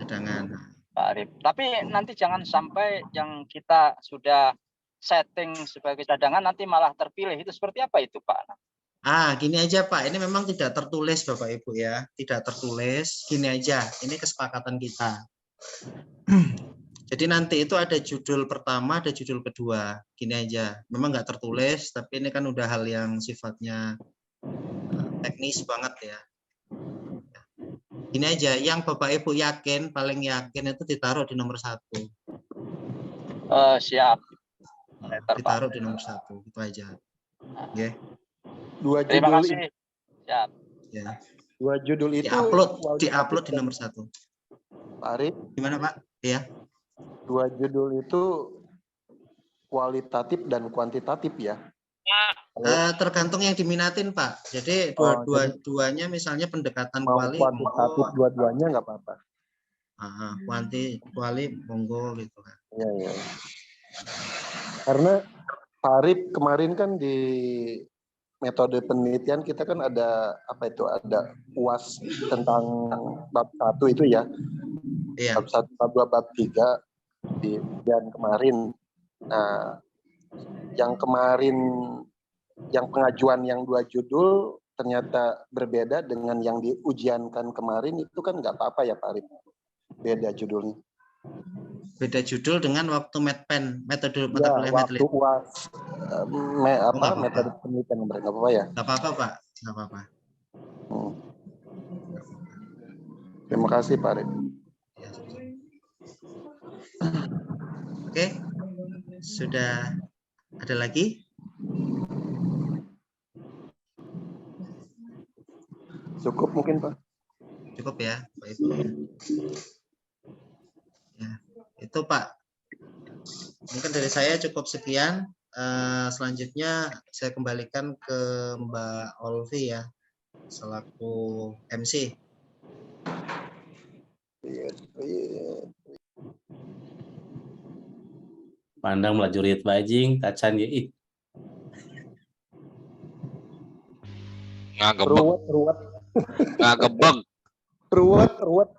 Cadangan. Pak Arif. Tapi nanti jangan sampai yang kita sudah setting sebagai cadangan nanti malah terpilih. Itu seperti apa itu Pak? Gini aja Pak, ini memang tidak tertulis Bapak Ibu ya, tidak tertulis. Gini aja, ini kesepakatan kita. Jadi nanti itu ada judul pertama, ada judul kedua. Gini aja, memang nggak tertulis, tapi ini kan udah hal yang sifatnya teknis banget ya. Gini aja, yang Bapak Ibu yakin, paling yakin itu ditaruh di nomor 1. Siap. Ditaruh di nomor 1, itu aja. Oke. Terima kasih. Siap. Ya. 2 judul itu Diupload di nomor 1. Pak Arif, gimana Pak? Ya. 2 judul itu kualitatif dan kuantitatif ya? Tergantung yang diminatin Pak. Jadi dua-duanya misalnya pendekatan mau kuali. Kuantitatif dua-duanya nggak apa-apa. Kuali monggo gitu kan. Iya. Karena Pak Arif kemarin kan di metode penelitian kita kan ada ada UAS tentang bab 1 itu ya. Iya. Bab 1, bab 2, bab 3 di ujian kemarin. Nah, yang kemarin yang pengajuan yang 2 judul ternyata berbeda dengan yang diujiankan kemarin, itu kan nggak apa-apa ya Pak Arif? Beda judulnya. Beda judul dengan waktu medpen, metode Ya, waktu UAS metode penelitian mereka apa ya? Nggak apa-apa Pak, nggak apa-apa. Terima kasih Pak Arif. Oke, sudah ada lagi? Cukup mungkin Pak. Cukup ya, Pak Ibu. Ya, itu Pak. Mungkin dari saya cukup sekian. Selanjutnya saya kembalikan ke Mbak Olvi ya, selaku MC. Pandang melajurit bajing, tacan ya. Ruwet.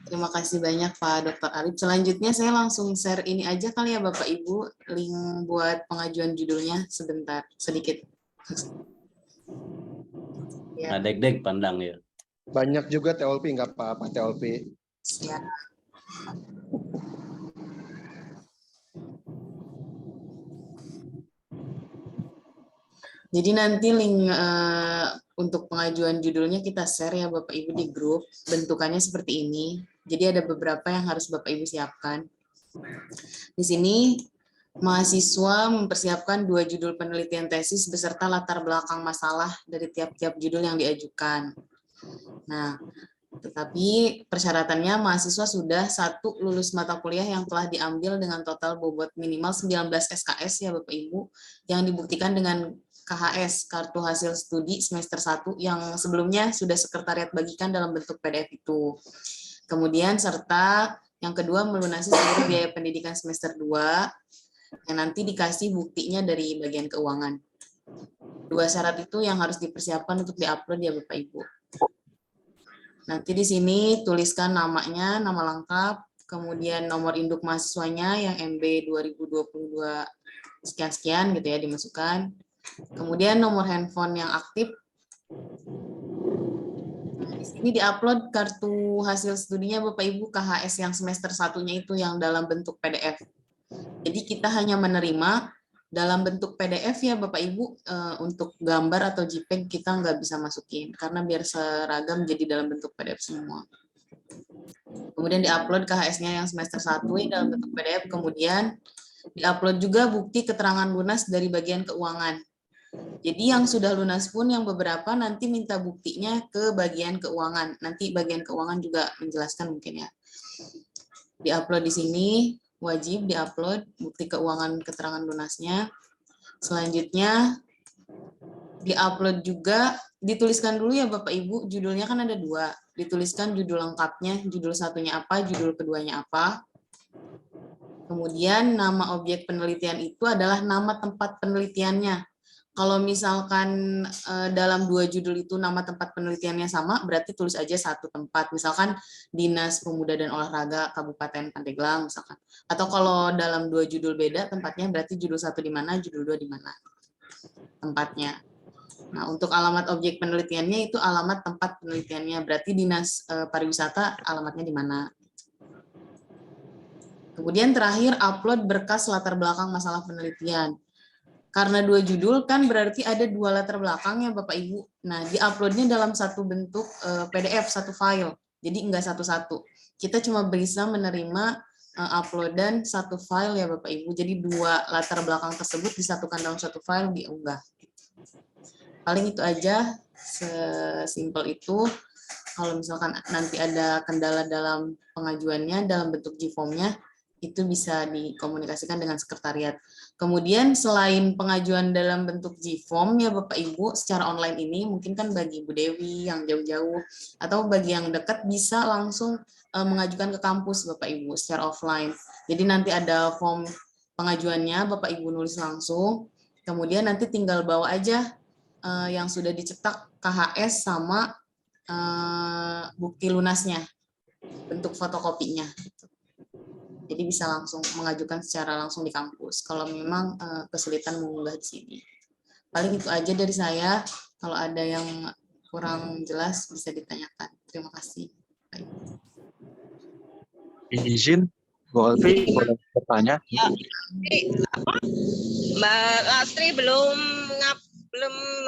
Terima kasih banyak Pak Dr. Arif. Selanjutnya saya langsung share ini aja kali ya Bapak Ibu, link buat pengajuan judulnya sedikit. Ya. Dek pandang ya. Banyak juga TLP, nggak apa-apa TLP. Siap. Jadi nanti link untuk pengajuan judulnya kita share ya Bapak Ibu di grup. Bentukannya seperti ini. Jadi ada beberapa yang harus Bapak Ibu siapkan. Di sini mahasiswa mempersiapkan 2 judul penelitian tesis beserta latar belakang masalah dari tiap-tiap judul yang diajukan. Nah, tetapi persyaratannya mahasiswa sudah 1 lulus mata kuliah yang telah diambil dengan total bobot minimal 19 SKS ya Bapak Ibu, yang dibuktikan dengan KHS, Kartu Hasil Studi Semester 1, yang sebelumnya sudah sekretariat bagikan dalam bentuk PDF itu. Kemudian serta yang kedua melunasi seluruh biaya pendidikan semester 2, yang nanti dikasih buktinya dari bagian keuangan. 2 syarat itu yang harus dipersiapkan untuk diupload ya Bapak Ibu. Nanti di sini tuliskan namanya, nama lengkap, kemudian nomor induk mahasiswanya yang MB 2022 sekian-sekian gitu ya dimasukkan. Kemudian nomor handphone yang aktif. Nah, di sini diupload kartu hasil studinya Bapak Ibu KHS yang semester 1-nya itu yang dalam bentuk PDF. Jadi kita hanya menerima dalam bentuk PDF ya Bapak Ibu, untuk gambar atau JPEG kita nggak bisa masukin karena biar seragam jadi dalam bentuk PDF semua. Kemudian diupload KHS-nya yang semester 1 dalam bentuk PDF, kemudian diupload juga bukti keterangan lunas dari bagian keuangan. Jadi yang sudah lunas pun yang beberapa nanti minta buktinya ke bagian keuangan. Nanti bagian keuangan juga menjelaskan mungkin ya. Diupload di sini, wajib diupload bukti keuangan keterangan lunasnya. Selanjutnya diupload juga, dituliskan dulu ya Bapak Ibu, judulnya kan ada 2. Dituliskan judul lengkapnya, judul satunya apa, judul keduanya apa. Kemudian nama objek penelitian itu adalah nama tempat penelitiannya. Kalau misalkan dalam 2 judul itu nama tempat penelitiannya sama, berarti tulis aja satu tempat. Misalkan Dinas Pemuda dan Olahraga Kabupaten Pandeglang misalkan. Atau kalau dalam 2 judul beda tempatnya, berarti judul 1 di mana, judul 2 di mana tempatnya. Nah, untuk alamat objek penelitiannya itu alamat tempat penelitiannya, berarti Dinas Pariwisata alamatnya di mana. Kemudian terakhir upload berkas latar belakang masalah penelitian. Karena 2 judul kan berarti ada 2 latar belakang ya Bapak Ibu. Nah, diuploadnya dalam satu bentuk PDF, satu file. Jadi enggak satu-satu. Kita cuma bisa menerima uploadan satu file ya Bapak Ibu. Jadi 2 latar belakang tersebut disatukan dalam satu file, diunggah. Paling itu aja, sesimpel itu. Kalau misalkan nanti ada kendala dalam pengajuannya, dalam bentuk G-form-nya, itu bisa dikomunikasikan dengan sekretariat. Kemudian selain pengajuan dalam bentuk G-form ya Bapak Ibu, secara online ini mungkin kan bagi Ibu Dewi yang jauh-jauh atau bagi yang dekat bisa langsung mengajukan ke kampus Bapak Ibu secara offline. Jadi nanti ada form pengajuannya Bapak Ibu nulis langsung, kemudian nanti tinggal bawa aja yang sudah dicetak KHS sama bukti lunasnya, bentuk fotokopinya. Jadi bisa langsung mengajukan secara langsung di kampus. Kalau memang kesulitan mengunggah di sini. Paling itu aja dari saya. Kalau ada yang kurang jelas bisa ditanyakan. Terima kasih. Baik. Izin, Bu Alfi, boleh bertanya? Mbak Lastri belum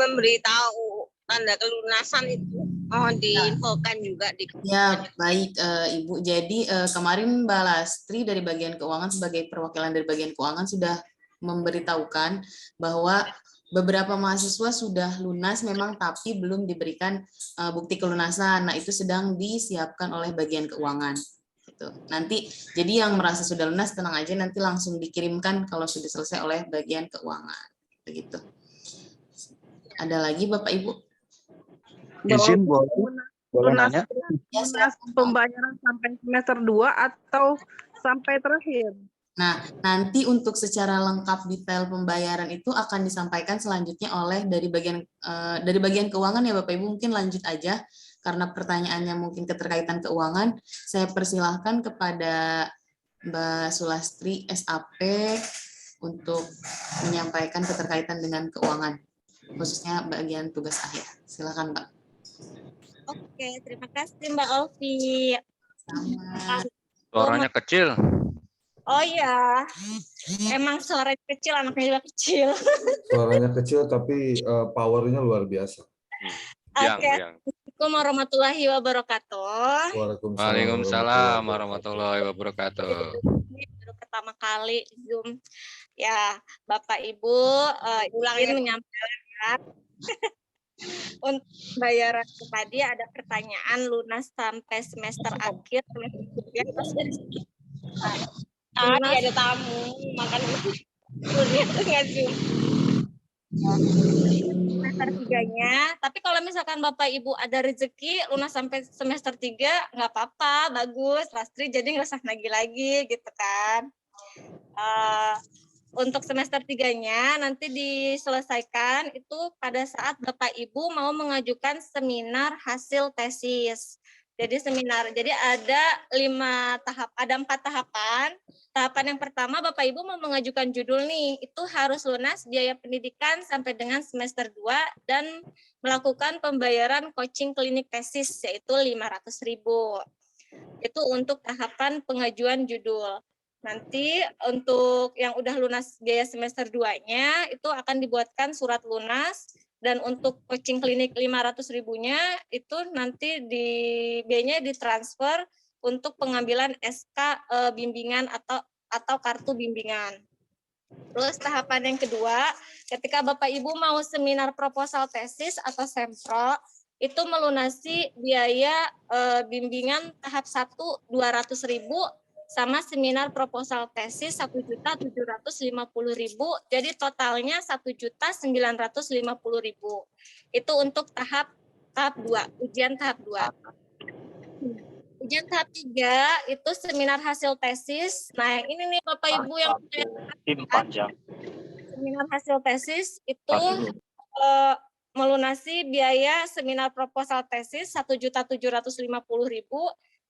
memberitahu tanda kelunasan itu. Mohon diinfokan juga di. Ya, baik Ibu. Jadi kemarin Mbak Lastri dari bagian keuangan sebagai perwakilan dari bagian keuangan sudah memberitahukan bahwa beberapa mahasiswa sudah lunas memang tapi belum diberikan bukti kelunasan. Nah, itu sedang disiapkan oleh bagian keuangan. Gitu. Nanti jadi yang merasa sudah lunas tenang aja, nanti langsung dikirimkan kalau sudah selesai oleh bagian keuangan. Begitu. Ada lagi Bapak Ibu? Izin, boleh nanya? Ya, Lunas pembayaran sampai semester 2 atau sampai terakhir? Nah, nanti untuk secara lengkap detail pembayaran itu akan disampaikan selanjutnya oleh dari bagian keuangan ya Bapak Ibu. Mungkin lanjut aja karena pertanyaannya mungkin keterkaitan keuangan. Saya persilahkan kepada Mbak Sulastri SAP untuk menyampaikan keterkaitan dengan keuangan, khususnya bagian tugas akhir. Silakan Mbak. Oke, terima kasih Mbak Alfi. Sama. Suaranya kecil. Oh iya, emang suaranya kecil, anaknya juga kecil. Suaranya kecil tapi powernya luar biasa. Oke, Yang. Assalamualaikum warahmatullahi wabarakatuh. Waalaikumsalam warahmatullahi wabarakatuh. Ini baru pertama kali Zoom. Ya, Bapak Ibu, izin menyampaikan untuk bayaran tadi ada pertanyaan lunas sampai semester akhir Tadi ada tamu, makan lunas Zoom. Semester 3-nya, tapi kalau misalkan Bapak Ibu ada rezeki lunas sampai semester 3 nggak apa-apa, bagus, Lastri, jadi nggak usah nagih lagi gitu kan. Untuk semester 3-nya nanti diselesaikan itu pada saat Bapak Ibu mau mengajukan seminar hasil tesis. Jadi ada 4 tahapan. Tahapan yang pertama Bapak Ibu mau mengajukan judul nih, itu harus lunas biaya pendidikan sampai dengan semester 2 dan melakukan pembayaran coaching klinik tesis yaitu 500.000. Itu untuk tahapan pengajuan judul. Nanti untuk yang udah lunas biaya semester 2-nya itu akan dibuatkan surat lunas, dan untuk coaching klinik 500.000-nya itu nanti biayanya ditransfer untuk pengambilan SK bimbingan atau kartu bimbingan. Terus tahapan yang kedua, ketika Bapak Ibu mau seminar proposal tesis atau sempro, itu melunasi biaya bimbingan tahap 1 200.000 sama seminar proposal tesis 1.750.000. Jadi totalnya 1.950.000. Itu untuk tahap 2, ujian tahap 2. Ujian tahap 3 itu seminar hasil tesis. Nah, yang ini nih Bapak Ibu yang panjang. seminar hasil tesis itu melunasi biaya seminar proposal tesis 1.750.000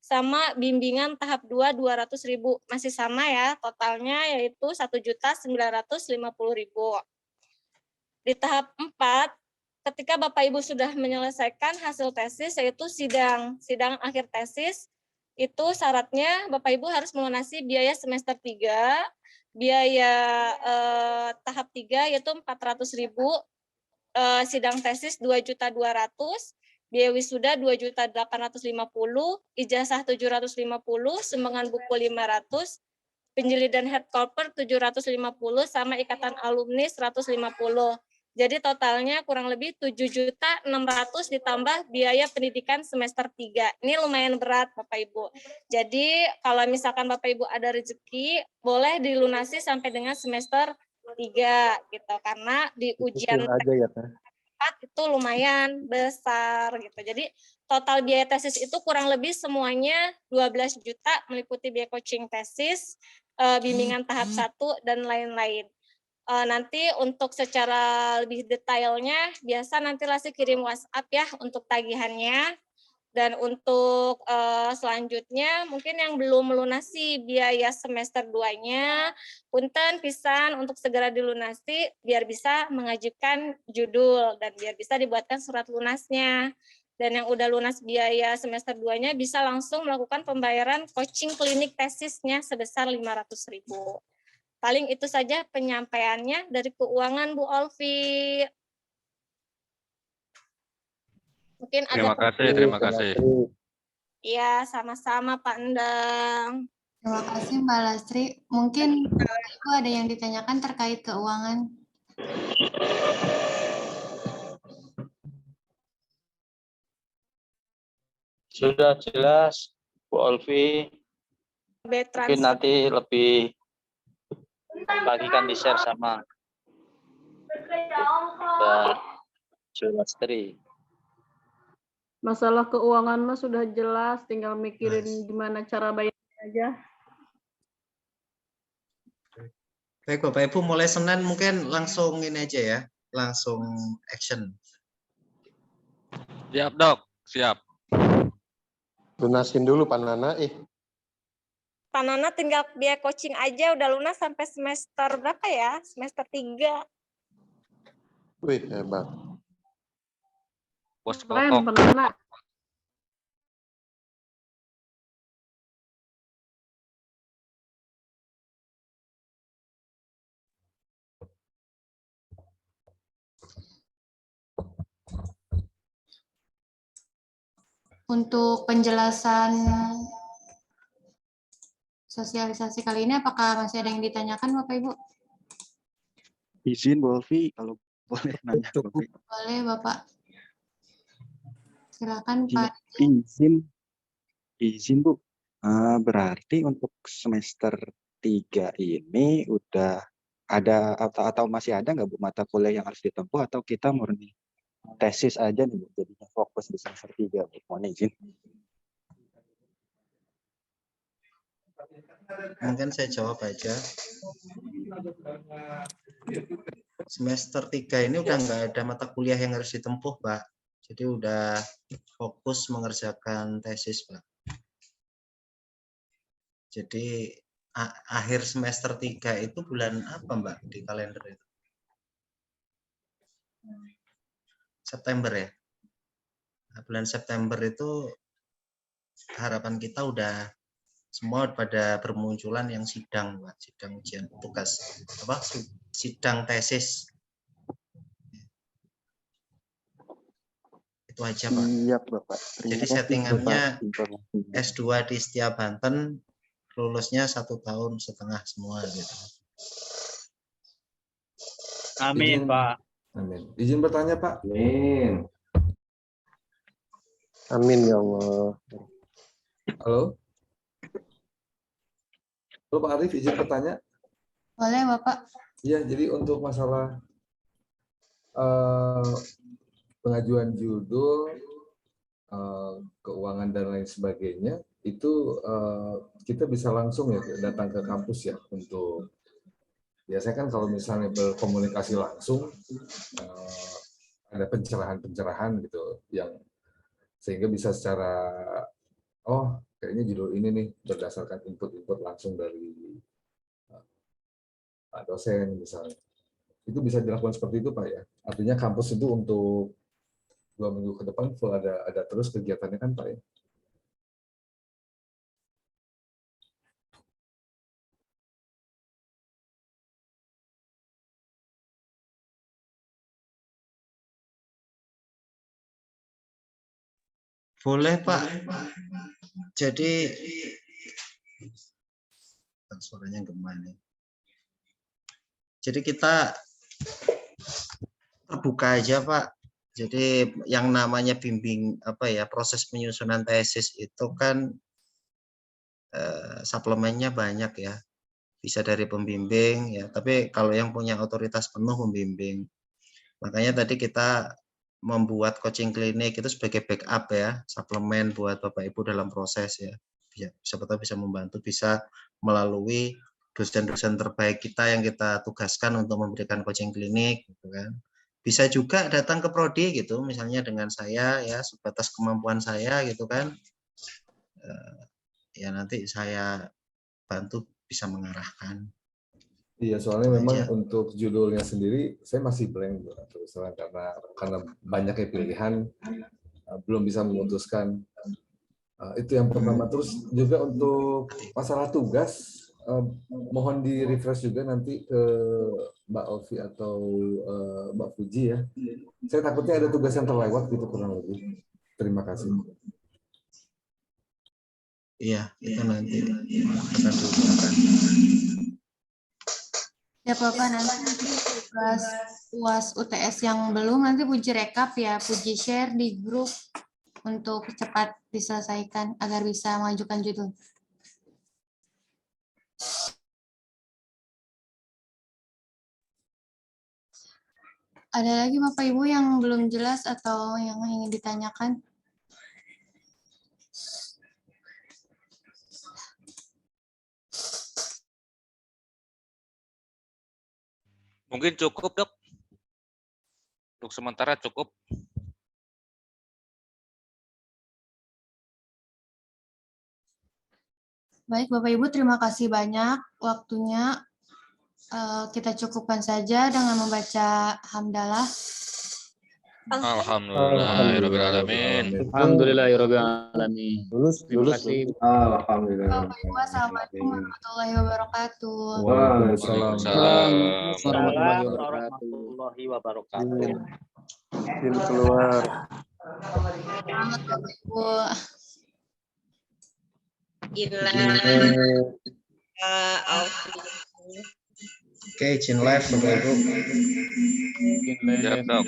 sama bimbingan tahap 2 200.000. Masih sama ya, totalnya yaitu 1.950.000. Di tahap 4, ketika Bapak Ibu sudah menyelesaikan hasil tesis yaitu sidang akhir tesis, itu syaratnya Bapak Ibu harus melunasi biaya semester 3, biaya tahap 3 yaitu 400.000, sidang tesis 2.200.000, biaya wisuda 2.850.000, ijazah 750, sumbangan buku 500, penjilidan headcover 750, sama ikatan alumni 150. Jadi totalnya kurang lebih 7.600.000 ditambah biaya pendidikan semester 3. Ini lumayan berat Bapak Ibu. Jadi kalau misalkan Bapak Ibu ada rezeki, boleh dilunasi sampai dengan semester 3 gitu. Karena di ujian aja ya, Teh. itu lumayan besar gitu. Jadi total biaya tesis itu kurang lebih semuanya 12 juta meliputi biaya coaching tesis, bimbingan tahap 1 dan lain-lain. Nanti untuk secara lebih detailnya biasa nanti Lasi kirim WhatsApp ya untuk tagihannya. Dan untuk selanjutnya mungkin yang belum melunasi biaya semester 2-nya, punten pisan untuk segera dilunasi biar bisa mengajukan judul dan biar bisa dibuatkan surat lunasnya. Dan yang udah lunas biaya semester 2-nya bisa langsung melakukan pembayaran coaching klinik tesisnya sebesar 500.000. Paling itu saja penyampaiannya dari keuangan Bu Olvi. Mungkin Terima ada. kasih. Iya, sama-sama Pak Endang. Terima kasih Mbak Lastri. Mungkin Ibu ada yang ditanyakan terkait keuangan. Sudah jelas Bu Olvi. Mungkin nanti lebih lagi kan di-share sama Mbak Julastri. Masalah keuangan mah sudah jelas, tinggal mikirin gimana cara bayarnya aja. Baik Bapak Ibu, mulai Senin mungkin langsung ini aja ya, langsung action. Siap, Dok. Siap. Lunasin dulu Pak Nana. Pak Nana tinggal biaya coaching aja udah lunas sampai semester berapa ya? Semester 3. Wih, hebat. Bos Keren, pokok. Pak Nana. Untuk penjelasan sosialisasi kali ini, apakah masih ada yang ditanyakan Bapak Ibu? Izin Bu Olvi kalau boleh nanya. Boleh Bapak. Silakan Pak. Izin Bu. Berarti untuk semester 3 ini udah ada atau masih ada nggak Bu mata kuliah yang harus ditempuh atau kita murni tesis aja nih Bu, jadinya fokus di semester 3 Bu. Mohon izin. Mungkin saya jawab aja. Semester 3 ini udah nggak ada mata kuliah yang harus ditempuh, Pak. Jadi udah fokus mengerjakan tesis, Pak. Jadi akhir semester 3 itu bulan apa, Mbak, di kalender itu? September ya? Nah, bulan September itu harapan kita udah semua pada bermunculan yang sidang, Pak. Sidang ujian tugas, sidang tesis. Itu aja, Pak. Siap, Bapak. Jadi settingannya S2 di Setia Banten, lulusnya 1,5 tahun semua gitu. Amin, Pak. Amin. Izin bertanya, Pak. Amin. Amin ya Allah. Halo. Halo Pak Arif, izin bertanya. Boleh Bapak? Iya, jadi untuk masalah pengajuan judul, keuangan dan lain sebagainya, itu kita bisa langsung ya datang ke kampus ya untuk biasanya kan kalau misalnya berkomunikasi langsung ada pencerahan-pencerahan gitu yang sehingga bisa secara kayaknya judul ini nih berdasarkan input-input langsung dari Pak dosen misalnya. Itu bisa dilakukan seperti itu Pak ya. Artinya kampus itu untuk 2 minggu ke depan full ada terus kegiatannya kan Pak ya. Boleh Pak. Jadi suaranya gimana nih? Jadi kita terbuka aja Pak. Jadi yang namanya proses penyusunan tesis itu kan suplemennya banyak ya. Bisa dari pembimbing ya, tapi kalau yang punya otoritas penuh pembimbing. Makanya tadi kita membuat coaching klinik itu sebagai backup ya, suplemen buat Bapak Ibu dalam proses ya. Siapa tahu bisa membantu, bisa melalui dosen-dosen terbaik kita yang kita tugaskan untuk memberikan coaching klinik gitu kan. Bisa juga datang ke prodi gitu, misalnya dengan saya ya sebatas kemampuan saya gitu kan. Ya nanti saya bantu bisa mengarahkan. Iya, soalnya memang untuk judulnya sendiri saya masih blank terus karena banyaknya pilihan belum bisa memutuskan. Itu yang pertama. Terus juga untuk masalah tugas mohon di refresh juga nanti ke Mbak Ovi atau Mbak Fuji ya. Saya takutnya ada tugas yang terlewat gitu kurang lebih. Terima kasih. Iya, itu nanti akan diumumkan. Ya Bapak, nanti tugas UAS UTS yang belum nanti Puji rekap ya, Puji share di grup untuk cepat diselesaikan agar bisa mengajukan judul. Ada lagi Bapak Ibu yang belum jelas atau yang ingin ditanyakan? Mungkin cukup, Dok. Untuk sementara cukup. Baik, Bapak Ibu, terima kasih banyak waktunya. Kita cukupkan saja dengan membaca hamdalah. Alhamdulillahirrahmanirrahim. Alhamdulillahirrahmanirrahim. Terima kasih. Bapak Ibu, Assalamualaikum warahmatullahi wabarakatuh. Waalaikumsalam warahmatullahi wabarakatuh. Izin keluar. Selamat Bapak Ibu. Oke, izin live Bapak Ibu. Siap, Dok.